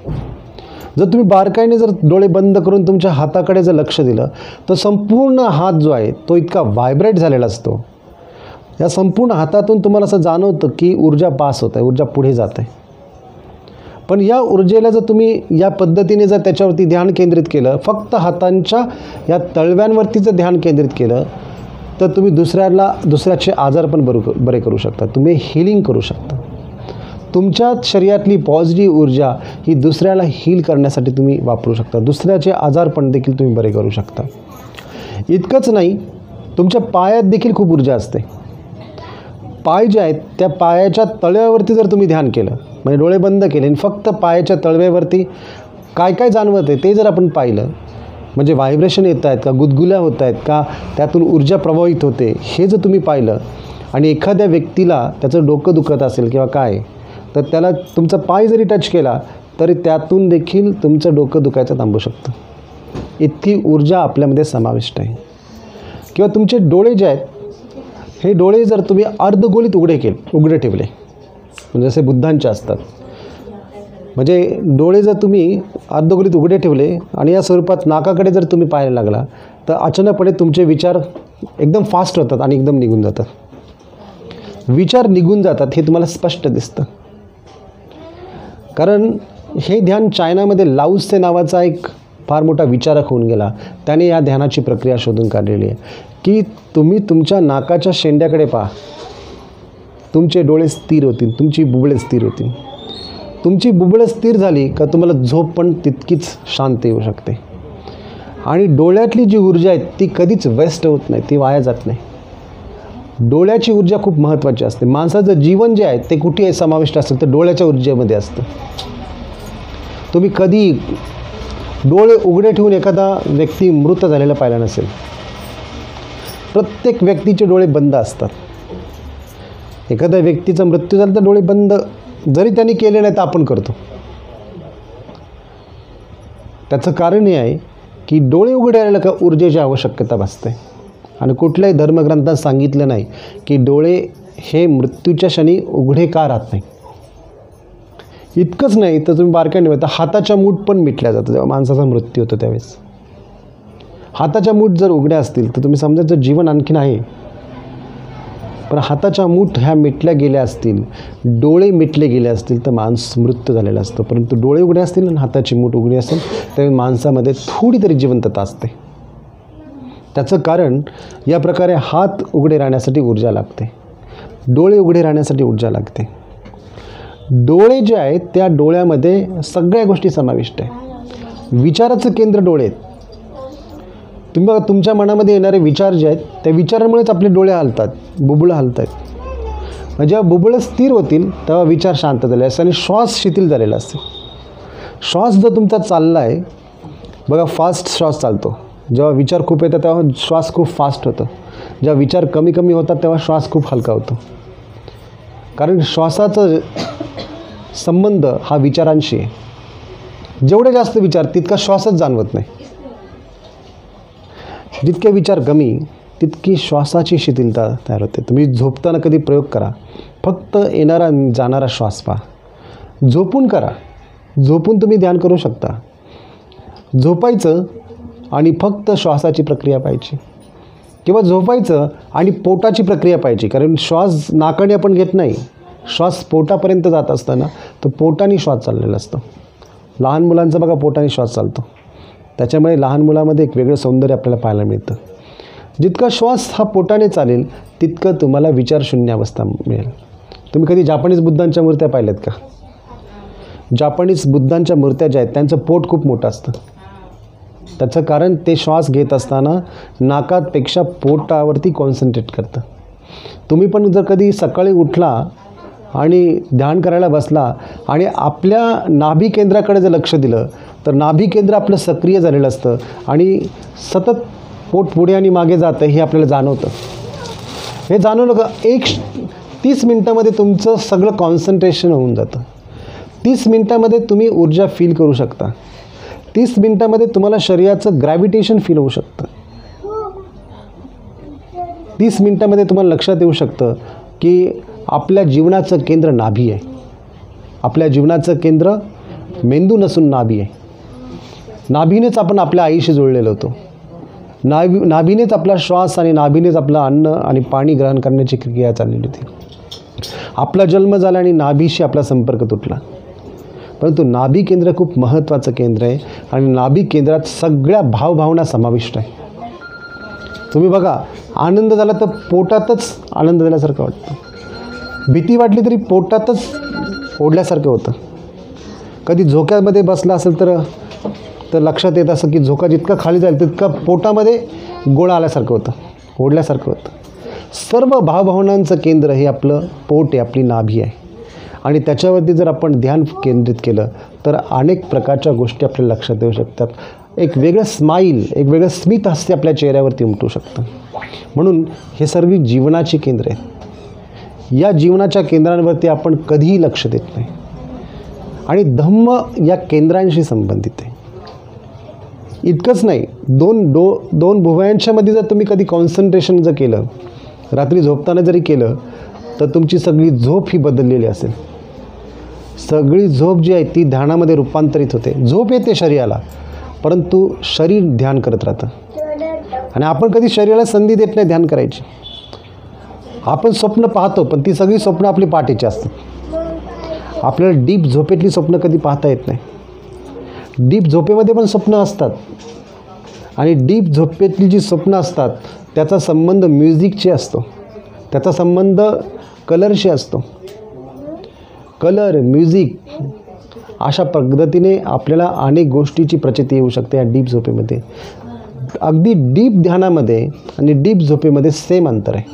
[SPEAKER 1] जर तुम्ही बारकाईने जर डोळे बंद करून तुमच्या हाताकडे जर लक्ष दिलं तर संपूर्ण हात जो आहे तो इतका व्हायब्रेट झालेला असतो. या संपूर्ण हातातून तुम्हाला असं जाणवतं की ऊर्जा पास होत आहे, ऊर्जा पुढे जात आहे. पण या ऊर्जेला जर तुम्ही या पद्धतीने जर त्याच्यावरती ध्यान केंद्रित केलं, फक्त हातांच्या या तळव्यांवरती जर ध्यान केंद्रित केलं तर तुम्ही दुसऱ्याचे आजार पण बरे करू शकता. तुम्ही हिलिंग करू शकता. तुमच्या शरीरातली पॉझिटिव्ह ऊर्जा ही दुसऱ्याला हील करण्यासाठी तुम्ही वापरू शकता. दुसऱ्याचे आजारपण देखील तुम्ही बरे करू शकता. इतकंच नाही, तुमच्या पायात देखील खूप ऊर्जा असते. पाय जे आहेत त्या पायाच्या तळव्यावरती जर तुम्ही ध्यान केलं, म्हणजे डोळे बंद केले आणि फक्त पायाच्या तळव्यावरती काय काय जाणवत आहे ते जर आपण पाहिलं, म्हणजे व्हायब्रेशन येत आहेत का, गुदगुल्या होत आहेत का, त्यातून ऊर्जा प्रवाहित होते, हे जर तुम्ही पाहिलं आणि एखाद्या व्यक्तीला त्याचं डोकं दुखत असेल किंवा काय, तर त्याला तुमचा पाय जरी टच केला तरी त्यातून देखील तुमचं डोकं दुखायचं थांबू शकतं. इतकी ऊर्जा आपल्यामध्ये समाविष्ट आहे. किंवा तुमचे डोळे जे आहेत हे डोळे जर तुम्ही अर्धगोलीत उघडे ठेवले, म्हणजे जसे बुद्धांचे असतात, म्हणजे डोळे जर तुम्ही अर्धगोलीत उघडे ठेवले आणि या स्वरूपात नाकाकडे जर तुम्ही पाहायला लागला तर अचानकपणे तुमचे विचार एकदम फास्ट होतात आणि एकदम निघून जातात. विचार निघून जातात हे तुम्हाला स्पष्ट दिसतं. कारण हे ध्यान चायनामध्ये लाऊत्से नावाचा एक फार मोठा विचारक होऊन गेला. त्याने या ध्यानाची प्रक्रिया शोधून काढलेली आहे की तुम्ही तुमच्या नाकाच्या शेंड्याकडे पहा, तुमचे डोळे स्थिर होतील, तुमची बुबळे स्थिर होतील. तुमची बुबळे स्थिर झाली का तुम्हाला झोप पण तितकीच शांत येऊ शकते. आणि डोळ्यातली जी ऊर्जा आहे ती कधीच वेस्ट होत नाही, ती वाया जात नाही. डोळ्याची ऊर्जा खूप महत्त्वाची असते. माणसाचं जीवन जे आहे ते कुठे समाविष्ट असतं तर डोळ्याच्या ऊर्जेमध्ये असतं. तुम्ही कधी डोळे उघडे ठेवून एखादा व्यक्ती मृत झालेला पाहिला नसेल. प्रत्येक व्यक्तीचे डोळे बंद असतात. एखाद्या व्यक्तीचा मृत्यू झाला तर डोळे बंद जरी त्यांनी केले नाही तर आपण करतो. त्याचं कारण हे आहे की डोळे उघडे राहिलं का ऊर्जेची आवश्यकता भासते. आणि कुठल्याही धर्मग्रंथात सांगितलं नाही की डोळे हे मृत्यूच्या क्षणी उघडे का राहत नाही. इतकंच नाही तर तुम्ही बारकाईने बघता हाताच्या मूठ पण मिटल्या जातं जेव्हा माणसाचा मृत्यू होतो त्यावेळेस. हाताच्या मूठ जर उघड्या असतील तर तुम्ही समजायचं जीवन आणखीन आहे. पण हाताच्या मूठ ह्या मिटल्या गेल्या असतील, डोळे मिटले गेले असतील तर माणूस मृत्यू झालेला असतो. परंतु डोळे उघडे असतील आणि हाताची मूठ उघडी असेल त्यावेळी माणसामध्ये थोडी तरी जिवंतता असते. त्याचं कारण या प्रकारे हात उघडे राहण्यासाठी ऊर्जा लागते, डोळे उघडे राहण्यासाठी ऊर्जा लागते. डोळे जे आहेत त्या डोळ्यामध्ये सगळ्या गोष्टी समाविष्ट आहे. विचाराचं केंद्र डोळे आहेत. तुम्ही बघा तुमच्या मनामध्ये येणारे विचार जे आहेत त्या विचारांमुळेच आपले डोळे हलतात, बुबुळं हलत आहेत. जेव्हा बुबुळं स्थिर होतील तेव्हा विचार शांत झाले असते आणि श्वास शिथिल झालेला असते. श्वास जर तुमचा चालला आहे बघा, फास्ट श्वास चालतो. जेव्हा विचार खूप येतात तेव्हा श्वास खूप फास्ट होतो. जेव्हा विचार कमी कमी होतात तेव्हा श्वास खूप हलका होतो. कारण श्वासाचा संबंध हा विचारांशी आहे. जेवढे जास्त विचार तितका श्वासच जाणवत नाही. जितके विचार कमी तितकी श्वासाची शिथिलता तयार होते. तुम्ही झोपताना कधी प्रयोग करा, फक्त येणारा जाणारा श्वास पहा. झोपून करा, झोपून तुम्ही ध्यान करू शकता. झोपायचं आणि फक्त श्वासाची प्रक्रिया पाहिजे, किंवा झोपायचं आणि पोटाची प्रक्रिया पाहिजे. कारण श्वास नाकाने आपण घेत नाही, श्वास पोटापर्यंत जात असताना तो पोटाने श्वास चाललेला असतो. लहान मुलांचा बघा पोटाने श्वास चालतो. त्याच्यामुळे लहान मुलामध्ये एक वेगळं सौंदर्य आपल्याला पाहायला मिळतं. जितका श्वास हा पोटाने चालेल तितकं तुम्हाला विचारशून्य अवस्था मिळेल. तुम्ही कधी जापानीज बुद्धांच्या मूर्त्या पाहिल्यात का? जापानीज बुद्धांच्या मूर्त्या ज्या आहेत त्यांचं पोट खूप मोठं असतं. त्याचं कारण ते श्वास घेत असताना नाकापेक्षा पोटावरती कॉन्सन्ट्रेट करतं. तुम्ही पण जर कधी सकाळी उठला आणि ध्यान करायला बसला आणि आपल्या नाभी केंद्राकडे जर लक्ष दिलं तर नाभी केंद्र आपलं सक्रिय झालेलं असतं आणि सतत पोट पुढे आणि मागे जातं हे आपल्याला जाणवतं. हे जाणवलं का 30 मिनटामध्ये तुमचं सगळं कॉन्सन्ट्रेशन होऊन जातं. 30 मिनटामध्ये तुम्ही ऊर्जा फील करू शकता. 30 मिनटामध्ये तुम्हाला शरीराचं ग्रॅव्हिटेशन फील होऊ शकतं. 30 मिनटामध्ये तुम्हाला लक्षात येऊ शकतं की आपल्या जीवनाचं केंद्र नाभी आहे. आपल्या जीवनाचं केंद्र मेंदू नसून नाभी आहे. नाभीनेच आपण आपल्या आईशी जोडलेलो होतो. नाभीनेच आपला श्वास आणि नाभीनेच आपलं अन्न आणि पाणी ग्रहण करण्याची क्रिया चाललेली होती. आपला जन्म झाला आणि नाभीशी आपला संपर्क तुटला. परंतु नाभी केंद्र खूप महत्त्वाचं केंद्र आहे आणि नाभी केंद्रात सगळ्या भावभावना समाविष्ट आहे. तुम्ही बघा, आनंद झाला तर पोटातच आनंद झाल्यासारखं वाटतं, भीती वाटली तरी पोटातच ओढल्यासारखं होतं. कधी झोक्यामध्ये बसला असेल तर लक्षात येत असं की झोका जितका खाली जाईल तितका पोटामध्ये गोळा आल्यासारखं होतं, ओढल्यासारखं होतं. सर्व भावभावनांचं केंद्र हे आपलं पोट आहे, आपली नाभी आहे. आणि त्याच्यावरती जर आपण ध्यान केंद्रित केलं तर अनेक प्रकारच्या गोष्टी आपल्या लक्षात येऊ शकतात. एक वेगळं स्माईल, एक वेगळं स्मित हास्य आपल्या चेहऱ्यावरती उमटू शकतं. म्हणून हे सर्व जीवनाची केंद्र आहेत. या जीवनाच्या केंद्रांवरती आपण कधीही लक्ष देत नाही आणि धम्म या केंद्रांशी संबंधित आहे. इतकंच नाही, दोन भुवयांच्यामध्ये जर तुम्ही कधी कॉन्सन्ट्रेशन जर केलं, रात्री झोपताना जरी केलं, तर तुमची सगळी झोप ही बदललेली असेल. सगळी झोप जी आहे ती ध्यानामध्ये रूपांतरित होते. झोप येते शरीराला, परंतु शरीर ध्यान करत राहतं. आणि आपण कधी शरीराला संधी देत नाही ध्यान करायची. आपण स्वप्न पाहतो, पण ती सगळी स्वप्न आपली पहाटेची असतात. आपल्याला डीप झोपेतली स्वप्न कधी पाहता येत नाही. डीप झोपेमध्ये पण स्वप्न असतात आणि डीप झोपेतली जी स्वप्न असतात त्याचा संबंध म्युझिकशी असतो, त्याचा संबंध कलरशी असतो. कलर, म्युझिक अशा पद्धतीने आपल्याला अनेक गोष्टीची प्रचिती येऊ शकते या डीप झोपेमध्ये. अगदी डीप ध्यानामध्ये आणि डीप झोपेमध्ये सेम अंतर आहे.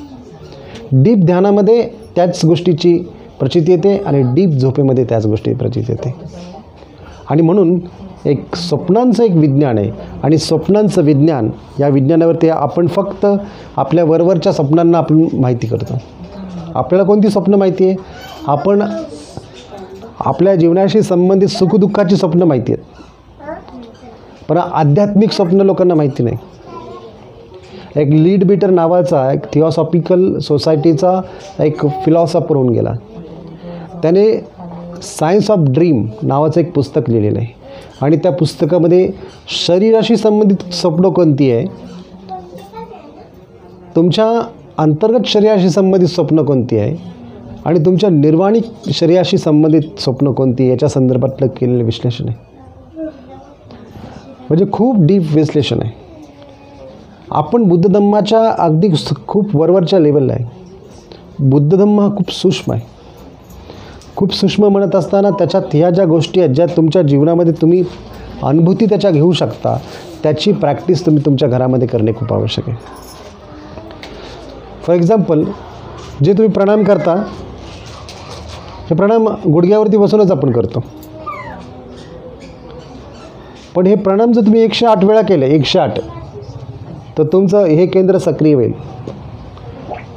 [SPEAKER 1] डीप ध्यानामध्ये त्याच गोष्टीची प्रचिती येते आणि डीप झोपेमध्ये त्याच गोष्टी प्रचिती येते. आणि म्हणून एक स्वप्नांचं एक विज्ञान आहे आणि स्वप्नांचं विज्ञान, या विज्ञानावरती आपण फक्त आपल्या वरवरच्या स्वप्नांना आपण माहिती करतो. आपल्याला कोणती स्वप्न माहिती आहे? आपण आपल्या जीवनाशी संबंधित सुखदुःखाची स्वप्न माहिती आहेत, पण आध्यात्मिक स्वप्न लोकांना माहिती नाही. एक लीड बीटर नावाचा एक थिओसॉफिकल सोसायटीचा एक फिलॉसॉफर होऊन गेला. त्याने सायन्स ऑफ ड्रीम नावाचं एक पुस्तक लिहिलेलं आहे आणि त्या पुस्तकामध्ये शरीराशी संबंधित स्वप्न कोणती आहे, तुमच्या अंतर्गत शरीराशी संबंधित स्वप्न कोणती आहे आणि तुमच्या निर्वाणिक शरीराशी संबंधित स्वप्न कोणती याच्या संदर्भातलं केलेलं विश्लेषण आहे. म्हणजे खूप डीप विश्लेषण आहे. आपण बुद्धधम्माच्या अगदी खूप वरवरच्या लेवलला आहे. बुद्धधम्म हा खूप सूक्ष्म आहे. खूप सूक्ष्म म्हणत असताना त्याच्यात ह्या ज्या गोष्टी आहेत ज्या तुमच्या जीवनामध्ये तुम्ही अनुभूती त्याच्या घेऊ शकता, त्याची प्रॅक्टिस तुम्ही तुमच्या घरामध्ये करणे खूप आवश्यक आहे. फॉर एक्झाम्पल, जे तुम्ही प्राणायाम करता हे प्राणायाम गुडघ्यावरती बसूनच आपण करतो, पण हे प्राणायाम जर तुम्ही 108 वेळा केले, 108, तर तुमचं हे केंद्र सक्रिय होईल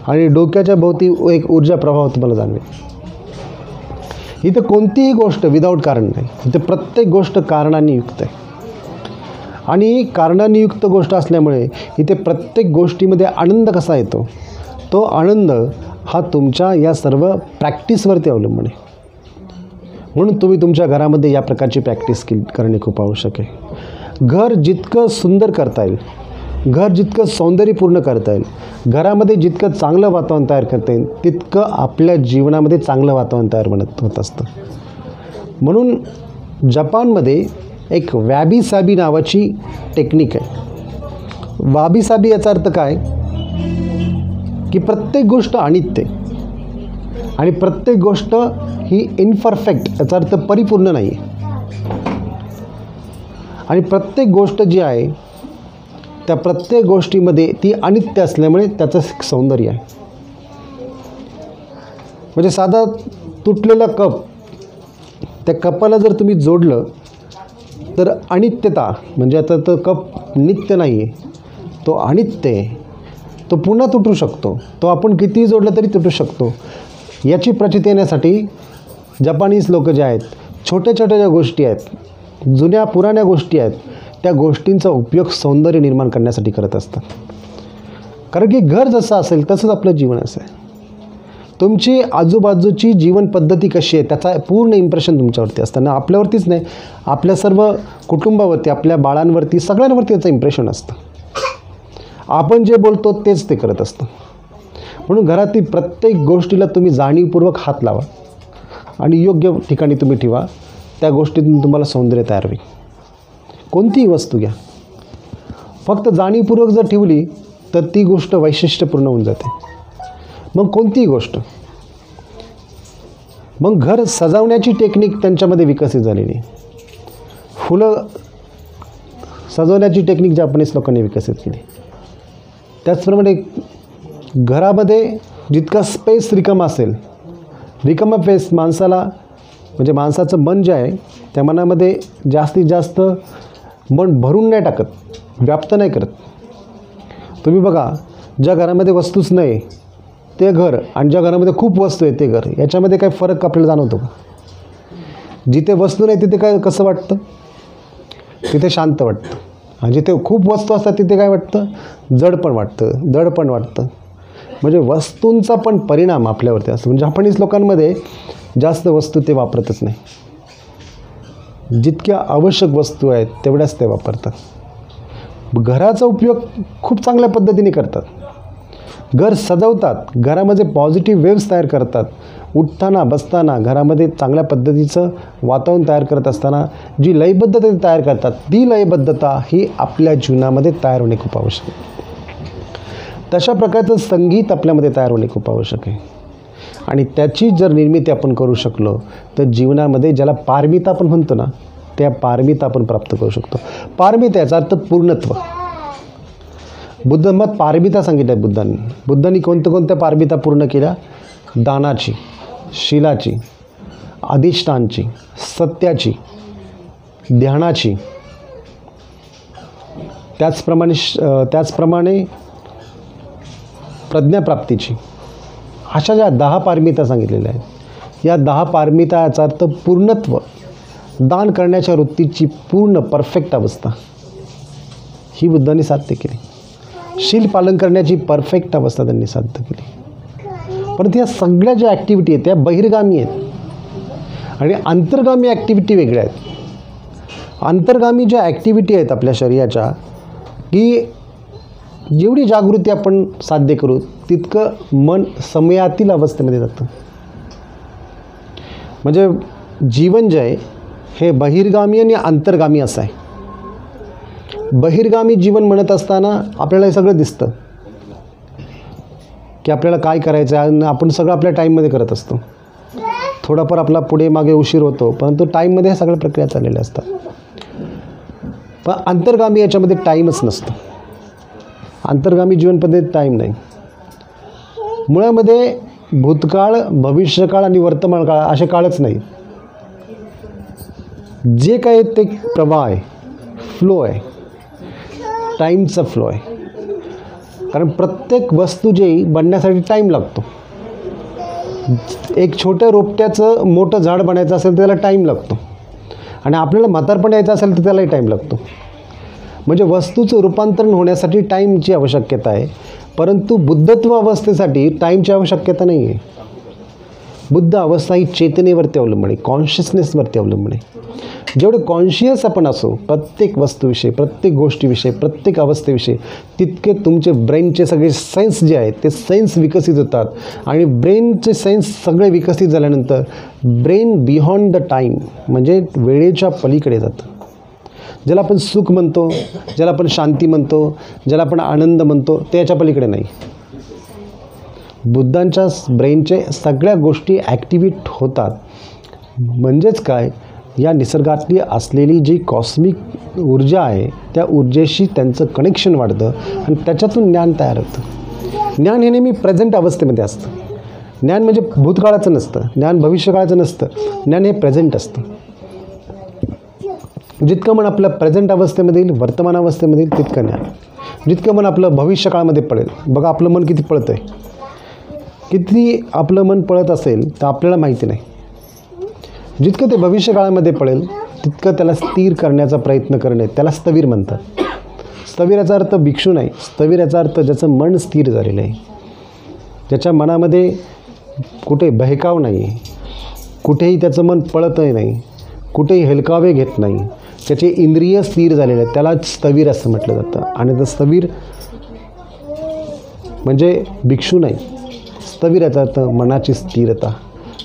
[SPEAKER 1] आणि डोक्याच्या भोवती एक ऊर्जा प्रभाव तुम्हाला जाणवेल. इथं कोणतीही गोष्ट विदाऊट कारण नाही. इथं प्रत्येक गोष्ट कारणांनी युक्त आहे आणि कारणांनी युक्त गोष्ट असल्यामुळे इथे प्रत्येक गोष्टीमध्ये आनंद कसा येतो, तो आनंद हा तुमच्या या सर्व प्रॅक्टिसवरती अवलंबून आहे. म्हणून तुम्ही तुमच्या घरामध्ये या प्रकारची प्रॅक्टिस करणे खूप आवश्यक आहे. घर जितकं सुंदर करता येईल, घर जितकं सौंदर्यपूर्ण करता येईल, घरामध्ये जितकं चांगलं वातावरण तयार करता येईल, तितकं आपल्या जीवनामध्ये चांगलं वातावरण तयार होत असतं. म्हणून जपानमध्ये एक वॅबी साबी नावाची टेक्निक आहे. वाबी साबी याचा अर्थ काय की प्रत्येक गोष्ट अनित्य आणि प्रत्येक गोष्ट ही इनपरफेक्ट, याचा अर्थ परिपूर्ण नाही आहे. आणि प्रत्येक गोष्ट जी आहे त्या प्रत्येक गोष्टीमध्ये ती अनित्य असल्यामुळे त्याचं सौंदर्य आहे. म्हणजे साधा तुटलेला कप, त्या कपाला जर तुम्ही जोडलं तर अनित्यता, म्हणजे आता तो कप नित्य नाही आहे, तो अनित्य आहे, तो पुन्हा तुटू शकतो, तो आपण कितीही जोडलं तरी तुटू शकतो. याची प्रचिती येण्यासाठी जपानीज लोक जे आहेत, छोट्या छोट्या ज्या गोष्टी आहेत, जुन्या पुराण्या गोष्टी आहेत, त्या गोष्टींचा उपयोग सौंदर्य निर्माण करण्यासाठी करत असतात. कारण की घर जसं असेल तसंच आपलं जीवन असेल. तुमची आजूबाजूची जीवन पद्धती कशी आहे त्याचा पूर्ण इम्प्रेशन तुमच्यावरती असतं ना. आपल्यावरतीच नाही, आपल्या सर्व कुटुंबावरती, आपल्या बाळांवरती, सगळ्यांवरती त्याचं इम्प्रेशन असतं. आपण जे बोलतो तेच ते करत असतं. म्हणून घरातील प्रत्येक गोष्टीला तुम्ही जाणीवपूर्वक हात लावा आणि योग्य ठिकाणी तुम्ही ठेवा. त्या गोष्टीतून तुम्हाला सौंदर्य तयार होईल. कोणतीही वस्तू घ्या, फक्त जाणीवपूर्वक जर ठेवली तर ती गोष्ट वैशिष्ट्यपूर्ण होऊन जाते. मग कोणतीही गोष्ट, मग घर सजवण्याची टेक्निक त्यांच्यामध्ये विकसित झालेली. फुलं सजवण्याची टेक्निक जपानीज लोकांनी विकसित केली. त्याचप्रमाणे घरामध्ये जितका स्पेस रिकामा असेल, रिकामा स्पेस माणसाला, म्हणजे माणसाचं मन जे आहे त्या मनामध्ये जास्तीत जास्त मन भरून नाही टाकत, व्याप्त नाही करत. तुम्ही बघा, ज्या घरामध्ये वस्तूच नाही ते घर आणि ज्या घरामध्ये खूप वस्तू आहे ते घर, याच्यामध्ये काही फरक आपल्याला जाणवतो का? जिथे वस्तू नाही तिथे काय कसं वाटतं? तिथे शांत वाटतं. आणि जिथे खूप वस्तू असतात तिथे काय वाटतं? जडपण वाटतं, दडपण वाटतं. म्हणजे वस्तूंचा पण परिणाम आपल्यावरती असतो. म्हणजे जापानीज लोकांमध्ये जास्त वस्तू ते वापरतच नाही. जितक्या आवश्यक वस्तू आहेत तेवढ्याच ते वापरतात. घराचा उपयोग खूप चांगल्या पद्धतीने करतात. घर सजवतात, घरामध्ये पॉझिटिव्ह वेव्स तयार करतात. उठताना बसताना घरामध्ये चांगल्या पद्धतीचं वातावरण तयार करत असताना जी लयबद्धता तयार करतात, ती लयबद्धता ही आपल्या जीवनामध्ये तयार होणे खूप आवश्यक आहे. तशा प्रकारचं संगीत आपल्यामध्ये तयार होणे खूप आवश्यक आहे. आणि त्याची जर निर्मिती आपण करू शकलो तर जीवनामध्ये ज्याला पारमिता आपण म्हणतो ना, त्या पारमिता आपण प्राप्त करू शकतो. पारमिता याचा अर्थ पूर्णत्व. बुद्धमत पारमिता सांगितल्या बुद्धांनी. बुद्धांनी कोणत्या पारमिता पूर्ण केल्या? दानाची, शीलाची, अधिष्ठानची, सत्याची, ध्यानाची, त्याचप्रमाणे प्रज्ञाप्राप्तीची. अशा ज्या 10 पारमिता सांगितलेल्या आहेत, या 10 पारमिता याचा अर्थ पूर्णत्व, दान करण्याच्या वृत्तीची पूर्ण परफेक्ट अवस्था ही बुद्धांनी साध्य केली. शील पालन करण्याची परफेक्ट अवस्था त्यांनी साध्य केली. परंतु या सगळ्या ज्या ॲक्टिव्हिटी आहेत त्या बहिर्गामी आहेत आणि अंतर्गामी ॲक्टिव्हिटी वेगळ्या आहेत. अंतर्गामी ज्या ॲक्टिव्हिटी आहेत आपल्या शरीराच्या, की जेवढी जागृती आपण साध्य करू तितकं मन समयातील अवस्थेमध्ये जातं. म्हणजे जीवन जे आहे हे बहिर्गामी आणि अंतर्गामी असं आहे. बहिर्गामी जीवन म्हणत असताना आपल्याला हे सगळं दिसतं की आपल्याला काय करायचं आहे, आणि आपण सगळं आपल्या टाईममध्ये करत असतो. थोडाफार आपला पुढे मागे उशीर होतो, परंतु टाईममध्ये ह्या सगळ्या प्रक्रिया चाललेल्या असतात. पण अंतर्गामी याच्यामध्ये टाईमच नसतो. अंतर्गामी जीवन पद्धतीत टाईम नाही. मुळामध्ये भूतकाळ, भविष्यकाळ आणि वर्तमान काळ असे काळच नाही. जे काय ते प्रवाह आहे, फ्लो आहे, टाईमचा फ्लो आहे. कारण प्रत्येक वस्तू जी बनण्यासाठी टाईम लागतो. एक छोट्या रोपट्याचं मोठं झाड बनायचं असेल तर त्याला टाईम लागतो, आणि आपल्याला म्हातारपण यायचं असेल तर त्यालाही टाईम लागतो. म्हणजे वस्तूचं रूपांतरण होण्यासाठी टाईमची आवश्यकता आहे, परंतु बुद्धत्व अवस्थेसाठी टाईमची आवश्यकता नाही आहे. बुद्ध अवस्था ही चेतनेवरती अवलंबून आहे, कॉन्शियसनेसवरती अवलंबून आहे. जेवढे कॉन्शियस आपण असो प्रत्येक वस्तूविषयी, प्रत्येक गोष्टीविषयी, प्रत्येक अवस्थेविषयी, तितके तुमचे ब्रेनचे सगळे सेन्स जे आहेत ते सेन्स विकसित होतात. आणि ब्रेनचे सेन्स सगळे विकसित झाल्यानंतर ब्रेन बियॉन्ड द टाईम, म्हणजे वेळेच्या पलीकडे जातं. ज्याला आपण सुख म्हणतो, ज्याला आपण शांती म्हणतो, ज्याला आपण आनंद म्हणतो, ते याच्या पलीकडे नाही. बुद्धांच्या ब्रेनचे सगळ्या गोष्टी ॲक्टिवेट होतात. म्हणजेच काय, या निसर्गातली असलेली जी कॉस्मिक ऊर्जा आहे त्या ऊर्जेशी त्यांचं कनेक्शन वाढतं आणि त्याच्यातून ज्ञान तयार होतं. ज्ञान हे नेहमी प्रेझेंट अवस्थेमध्ये असतं. ज्ञान म्हणजे भूतकाळाचं नसतं, ज्ञान भविष्यकाळाचं नसतं, ज्ञान हे प्रेझेंट असतं. जितकं मन आपलं प्रेझेंट अवस्थेमध्ये येईल, वर्तमान अवस्थेमध्ये येईल, तितकं ज्ञान. जितकं मन आपलं भविष्यकाळामध्ये पळेल, बघा आपलं मन किती पळतं आहे, किती आपलं मन पळत असेल तर आपल्याला माहिती नाही. जितकं ते भविष्यकाळामध्ये पळेल तितकं त्याला स्थिर करण्याचा प्रयत्न करणे, त्याला स्थविर म्हणतात. स्थविर याचा अर्थ भिक्षू नाही. स्थविर याचा अर्थ ज्याचं मन स्थिर झालेलं आहे, ज्याच्या मनामध्ये कुठे बहकाव नाही, कुठेही त्याचं मन पळतही नाही, कुठेही हेलकावे घेत नाही, त्याचे इंद्रिय स्थिर झालेले आहेत, त्याला स्थवीर असं म्हटलं जातं. आणि तर स्थवीर म्हणजे भिक्षू नाही, स्थवीर याचा अर्थ मनाची स्थिरता.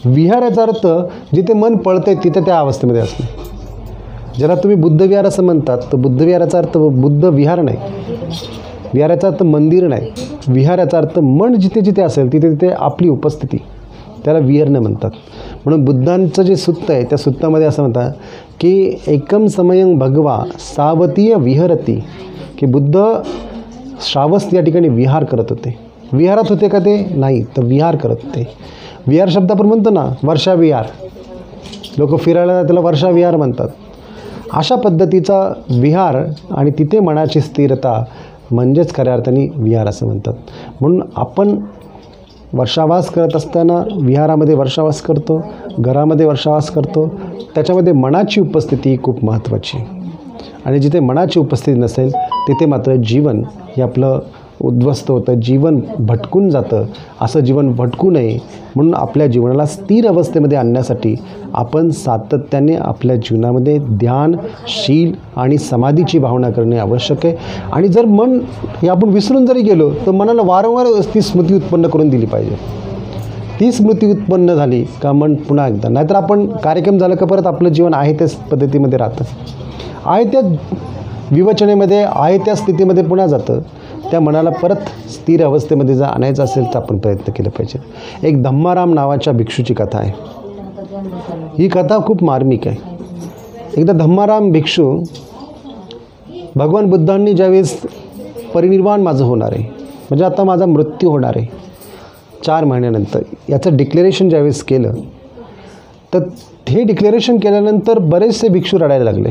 [SPEAKER 1] विहार याचा अर्थ जिथे मन पळते तिथे त्या अवस्थेमध्ये असणे. ज्याला तुम्ही बुद्धविहार असं म्हणतात, तर बुद्धविहाराचा अर्थ बुद्ध विहार नाही, विहाराचा अर्थ मंदिर नाही, विहाराचा अर्थ मन जिथे जिथे असेल तिथे तिथे आपली उपस्थिती, त्याला विहार म्हणतात. म्हणून बुद्धांचं जे सुत्त आहे त्या सुत्तामध्ये असं म्हणतात की एकम समयं भगवा सावतीय विहरती, की बुद्ध श्रावस्ती या ठिकाणी विहार करत होते. विहारात होते का ते? नाही, तर विहार करत होते. विहार शब्द आपण म्हणतो ना, वर्षा विहार, लोक फिरायला त्याला वर्षा विहार म्हणतात. अशा पद्धतीचा विहार आणि तिथे मनाची स्थिरता म्हणजेच खऱ्या अर्थाने विहार असं म्हणतात. म्हणून आपण वर्षावास करत असताना विहारामध्ये वर्षावास करतो, घरामध्ये वर्षावास करतो, त्याच्यामध्ये मनाची उपस्थिती खूप महत्त्वाची. आणि जिथे मनाची उपस्थिती नसेल तिथे मात्र जीवन हे आपलं उद्ध्वस्त होतं, जीवन भटकून जातं. असं जीवन भटकू नये म्हणून आपल्या जीवनाला स्थिर अवस्थेमध्ये आणण्यासाठी आपण सातत्याने आपल्या जीवनामध्ये ध्यान, शील आणि समाधीची भावना करणे आवश्यक आहे. आणि जर मन हे आपण विसरून जरी गेलो तर मनाला वारंवार ती स्मृती उत्पन्न करून दिली पाहिजे. ती स्मृती उत्पन्न झाली का मन पुन्हा एकदा, नाहीतर आपण कार्यक्रम झाला का परत आपलं जीवन आहे त्याच पद्धतीमध्ये राहतं, आहे त्या विवचनेमध्ये, आहे त्या स्थितीमध्ये पुन्हा जातं. त्या मनाला परत स्थिर अवस्थेमध्ये जर आणायचं असेल तर आपण प्रयत्न केले पाहिजे. एक धम्माराम नावाच्या भिक्षूची कथा आहे. ही कथा खूप मार्मिक आहे. एकदा धम्माराम भिक्षू भगवान बुद्धांनी ज्यावेळेस परिनिर्वाण माझं होणार आहे, म्हणजे आता माझा मृत्यू होणार आहे 4 महिन्यानंतर, याचं डिक्लेरेशन ज्यावेळेस केलं तर हे डिक्लेरेशन केल्यानंतर बरेचसे भिक्षू रडायला लागले.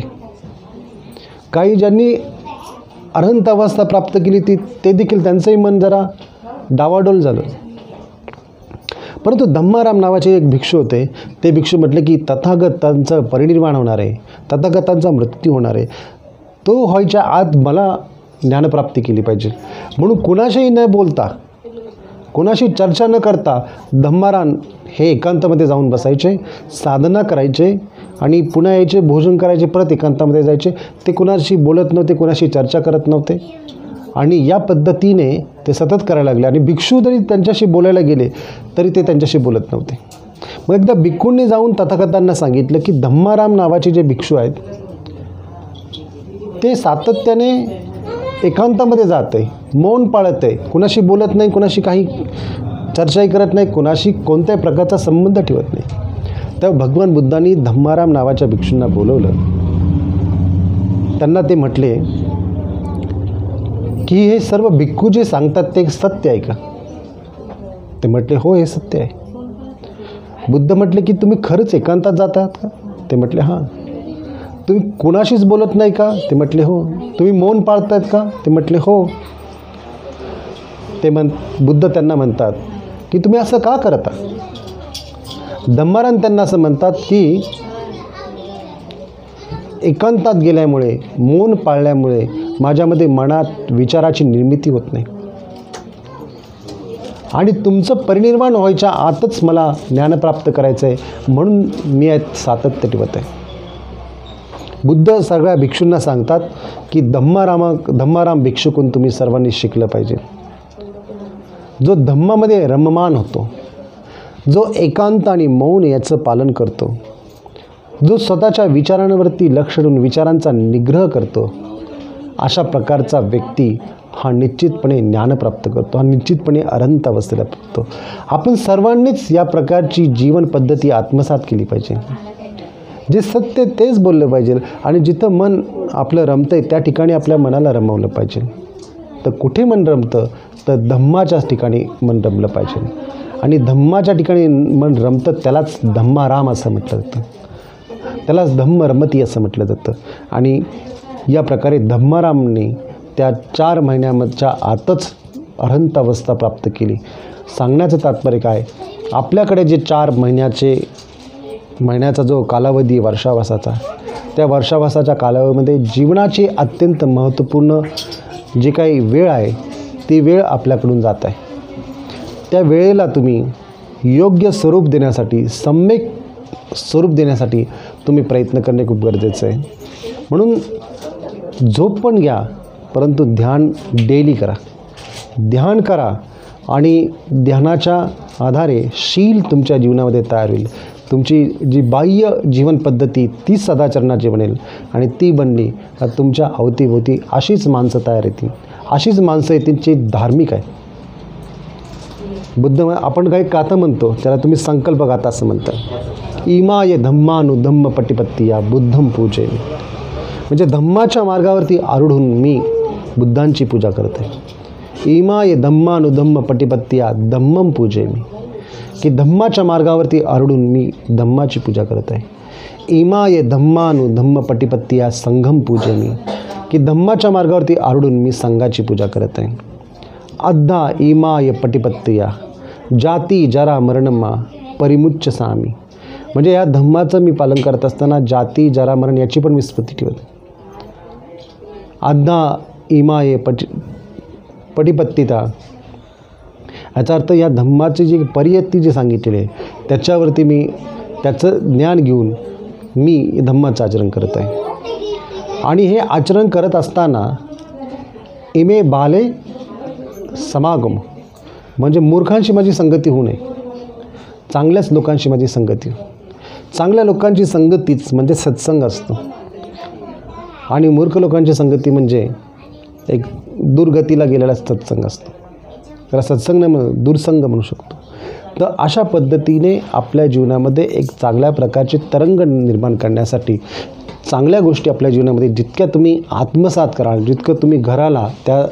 [SPEAKER 1] काही ज्यांनी अरहंत अवस्था प्राप्त केली ते देखील त्यांचंही मन जरा डावाडोल झालं. परंतु धम्माराम नावाचे एक भिक्षू होते. ते भिक्षू म्हटले की तथागतांचं परिनिर्वाण होणार आहे, तथागतांचा मृत्यू होणार आहे, तो व्हायच्या आत मला ज्ञानप्राप्ती केली पाहिजे. म्हणून कुणाशीही न बोलता, कोणाशी चर्चा न करता धम्माराम हे एकांतामध्ये जाऊन बसायचे, साधना करायचे आणि पुन्हा यायचे, भोजन करायचे, परत एकांतामध्ये जायचे. ते कुणाशी बोलत नव्हते, कुणाशी चर्चा करत नव्हते. आणि या पद्धतीने ते सतत करायला लागले. आणि भिक्षू जरी त्यांच्याशी बोलायला गेले तरी ते त्यांच्याशी बोलत नव्हते. मग एकदा भिक्खूंनी जाऊन तथागतांना सांगितलं की धम्माराम नावाचे जे भिक्षू आहेत ते सातत्याने एकांतामध्ये जात आहे, मौन पाळत आहे, कुणाशी बोलत नाही, कुणाशी काही चर्चाही करत नाही, कुणाशी कोणत्याही प्रकारचा संबंध ठेवत नाही. तेव्हा भगवान बुद्धांनी धम्माराम नावाच्या भिक्षूंना बोलवलं. त्यांना ते म्हटले की हे सर्व भिक्खू जे सांगतात ते सत्य आहे का? ते म्हटले हो, हे सत्य आहे. बुद्ध म्हटले की तुम्ही खरंच एकांतात जात आहात का? ते म्हटले हां. तुम्ही कुणाशीच बोलत नाही का? ते म्हटले हो. तुम्ही मौन पाळतायत का? ते म्हटले हो. बुद्ध त्यांना म्हणतात की तुम्ही असं का करता? धम्माराम त्यांना असं म्हणतात की एकांतात गेल्यामुळे, मौन पाळल्यामुळे माझ्यामध्ये मनात विचाराची निर्मिती होत नाही आणि तुमचं परिनिर्वाण व्हायच्या आतच मला ज्ञान प्राप्त करायचं आहे, म्हणून मी यात सातत्य ठेवत आहे. बुद्ध सगळ्या भिक्षूंना सांगतात की धम्माराम भिक्षुकून तुम्ही सर्वांनी शिकलं पाहिजे. जो धम्मामध्ये रममान होतो, जो एकांत आणि मौन याचं पालन करतो, जो स्वतःच्या विचारांवरती लक्ष ठेवून विचारांचा निग्रह करतो, अशा प्रकारचा व्यक्ती हा निश्चितपणे ज्ञान प्राप्त करतो, हा निश्चितपणे अरहंत अवस्थेला पोहोचतो. आपण सर्वांनीच या प्रकारची जीवन पद्धती आत्मसात केली पाहिजे. जे सत्य तेच बोललं पाहिजे आणि जिथं मन आपलं रमतं आहे त्या ठिकाणी आपल्या मनाला रमवलं पाहिजे. तर कुठे मन रमतं? तर धम्माच्याच ठिकाणी मन रमलं पाहिजे. आणि धम्माच्या ठिकाणी मन रमतं त्यालाच धम्माराम असं म्हटलं जातं, त्यालाच धम्मरमती असं म्हटलं जातं. आणि या प्रकारे धम्मारामने त्या 4 महिन्याच्या आतच अरहंत अवस्था प्राप्त केली. सांगण्याचं तात्पर्य काय? आपल्याकडे जे 4 महिन्याचा जो कालावधी आहे वर्षावासाचा, त्या वर्षावासाच्या कालावधीमध्ये जीवनाची अत्यंत महत्त्वपूर्ण जी काही वेळ आहे ती वेळ आपल्याकडून जात आहे. त्या वेळेला तुम्ही योग्य स्वरूप देण्यासाठी, सम्यक स्वरूप देण्यासाठी तुम्ही प्रयत्न करणे खूप गरजेचं आहे. म्हणून झोप पण घ्या, परंतु ध्यान डेली करा. ध्यान करा आणि ध्यानाच्या आधारे शील तुमच्या जीवनामध्ये तयार होईल. तुमची जी बाह्य जीवन पद्धती ती सदाचरणाची बनेल आणि ती बनली तर तुमच्या अवतीभोवती अशीच माणसं तयार येतील, अशीच माणसं येतील जी धार्मिक आहे. बुद्ध आपण काही गाथं म्हणतो त्याला तुम्ही संकल्प गाथा असं म्हणता. इमाय धम्मानुधम्म पटिपत्तिया बुद्धम पूजे, म्हणजे धम्माच्या मार्गावरती आरूढून मी बुद्धांची पूजा करते. इमाय धम्मानुधम्म पटिपत्तिया धम्मम पूजे मी, की धम्माच्या मार्गावरती आरूढून मी धम्माची पूजा करत आहे. इमाय धम्मानुधम्म पटिपत्तिया संघम पूजे मी, की धम्माच्या मार्गावरती आरूढून मी संघाची पूजा करत आहे. अद्धा इमाय पटिपत्तिया जाती जरा मरणमा परिमुच्च सामी, म्हणजे या धम्माचं मी पालन करत असताना जाती जरा मरण याची पण मी स्मृती ठेवते. अद्धा इमाय पटिपत्तिता, याचा अर्थ या धम्माची जी परियत्ती जी सांगितलेली आहे त्याच्यावरती मी त्याचं ज्ञान घेऊन मी धम्माचं आचरण करत आहे. आणि हे आचरण करत असताना इमे बाले समागम, म्हणजे मूर्खांशी माझी संगती होऊ नये, चांगल्याच लोकांशी माझी संगती. चांगल्या लोकांची संगतीच म्हणजे सत्संग असतो आणि मूर्ख लोकांची संगती म्हणजे एक दुर्गतीला गेलेला सत्संग असतो. त्याला सत्संग नाही म्हणून दुर्संग म्हणू शकतो. तर अशा पद्धतीने आपल्या जीवनामध्ये एक चांगल्या प्रकारचे तरंग निर्माण करण्यासाठी चांगल्या गोष्टी आपल्या जीवनामध्ये जितक्या तुम्ही आत्मसात कराल, जितकं तुम्ही घराला त्या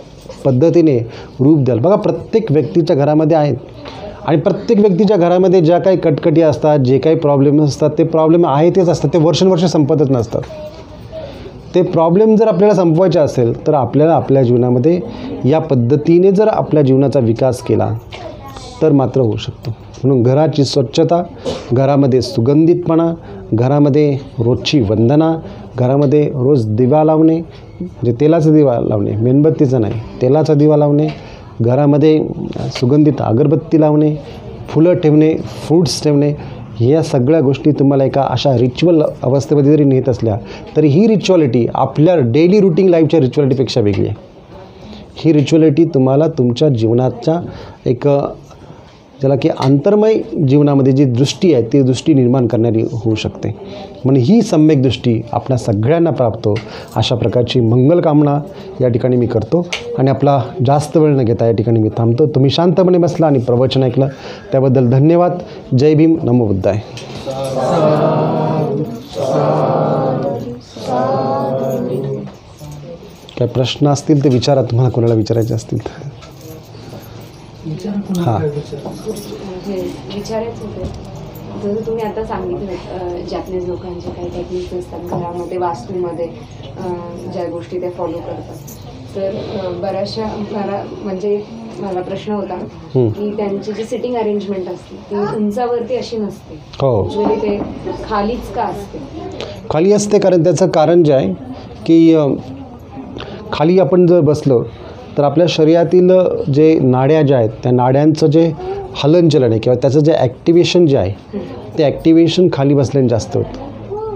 [SPEAKER 1] पद्धतीने रूप द्याल. बघा प्रत्येक व्यक्तीच्या घरामध्ये आहेत आणि प्रत्येक व्यक्तीच्या घरामध्ये ज्या काही कटकटी असतात, जे काही प्रॉब्लेम असतात ते प्रॉब्लेम आहे तेच असतात, ते वर्षानुवर्ष संपतच नसतात. ते प्रॉब्लेम जर आपल्याला संपवायचे असेल तर आपल्याला आपल्या जीवनामध्ये या पद्धतीने जर आपल्या जीवनाचा विकास केला तर मात्र होऊ शकतो. म्हणून घराची स्वच्छता, घरामध्ये सुगंधितपणा, घरामध्ये रोजची वंदना, घरामध्ये रोज दिवा लावणे, म्हणजे तेलाचा दिवा लावणे, मेणबत्तीचा नाही, तेलाचा दिवा लावणे, घरामध्ये सुगंधित अगरबत्ती लावणे, फुलं ठेवणे, फ्रूट्स ठेवणे, या सगळ्या गोष्टी तुम्हाला एका अशा रिच्युअल अवस्थेमध्ये जरी नेत असल्या तरी ही रिच्युअलिटी आपल्या डेली रुटीन लाईफच्या रिच्युअलिटीपेक्षा वेगळी आहे. ही रिच्युअलिटी तुम्हाला तुमच्या जीवनाच्या एक ज्याला की अंतर्मय जीवनामध्ये जी दृष्टी आहे ती दृष्टी निर्माण करणारी होऊ शकते. म्हणून ही सम्यक दृष्टी आपल्या सगळ्यांना प्राप्त हो अशा प्रकारची मंगलकामना या ठिकाणी मी करतो आणि आपला जास्त वेळ न घेता या ठिकाणी मी थांबतो. तुम्ही शांतपणे बसला आणि प्रवचन ऐकलं त्याबद्दल धन्यवाद. जय भीम, नमो बुद्धाय. काय प्रश्न असतील ते विचारा, तुम्हाला कोणाला विचारायचे असतील तर. हां,
[SPEAKER 2] विचारायचं होतं. जसं तुम्ही आता सांगितलं जॅपनीज लोकांचे काही टेक्निक्स असतात घरामध्ये, वास्तूमध्ये ज्या गोष्टी ते फॉलो करतात, तर बऱ्याचशा म्हणजे मला प्रश्न होता की त्यांची जी सिटिंग अरेंजमेंट असते ती उंचावरती अशी नसते.
[SPEAKER 1] हो,
[SPEAKER 2] ते खालीच का असते?
[SPEAKER 1] खाली असते कारण त्याचं कारण जे आहे की खाली आपण जर बसलो तर आपल्या शरीरातील जे नाड्या ज्या आहेत त्या नाड्यांचं जे हलनचलन आहे किंवा त्याचं जे ॲक्टिवेशन जे आहे ते ॲक्टिवेशन खाली बसल्याने जास्त होतं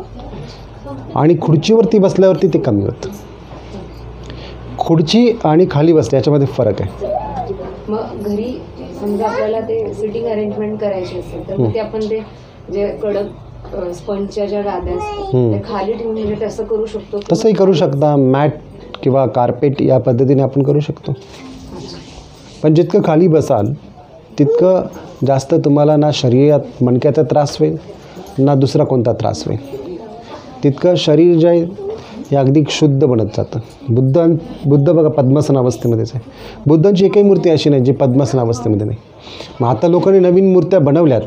[SPEAKER 1] आणि खुर्चीवरती बसल्यावरती ते कमी होतं. खुर्ची आणि खाली बसल्या याच्यामध्ये फरक आहे.
[SPEAKER 2] मग घरी समजा आपल्याला ते सिटिंग अरेंजमेंट करायची असेल तर मग ते आपण ते जे कडक स्पंजच्या ज्या गाद्या असतात ते खाली ठेवून म्हणजे तसं करू शकतो?
[SPEAKER 1] तसंही करू शकता. मॅट किंवा कार्पेट या पद्धतीने आपण करू शकतो. पण जितकं खाली बसाल तितकं जास्त तुम्हाला ना शरीरात मणक्याचा त्रास होईल ना दुसरा कोणता त्रास होईल. तितकं शरीर जे आहे हे अगदी शुद्ध बनत जातं. बुद्ध बघा पद्मासन अवस्थेमध्येच आहे. बुद्धांची एकही मूर्ती अशी नाही जी पद्मासन अवस्थेमध्ये नाही. मग आता लोकांनी नवीन मूर्त्या बनवल्यात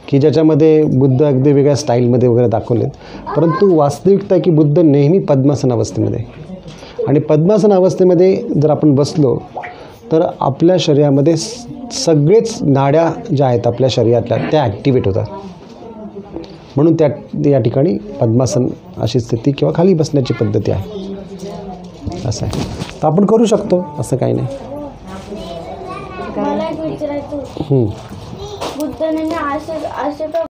[SPEAKER 1] की ज्याच्यामध्ये बुद्ध अगदी वेगळ्या स्टाईलमध्ये वगैरे दाखवलेत, परंतु वास्तविकता आहे की बुद्ध नेहमी पद्मासन अवस्थेमध्ये आहे. आणि पद्मासन अवस्थेमध्ये जर आपण बसलो तर आपल्या शरीरामध्ये सगळेच नाड्या ज्या आहेत आपल्या शरीरातल्या त्या ॲक्टिवेट होतात. म्हणून या ठिकाणी पद्मासन अशी स्थिती किंवा खाली बसण्याची पद्धती आहे. असं आहे, तर आपण करू शकतो, असं काही नाही.
[SPEAKER 3] बुद्ध नेहमी असं असं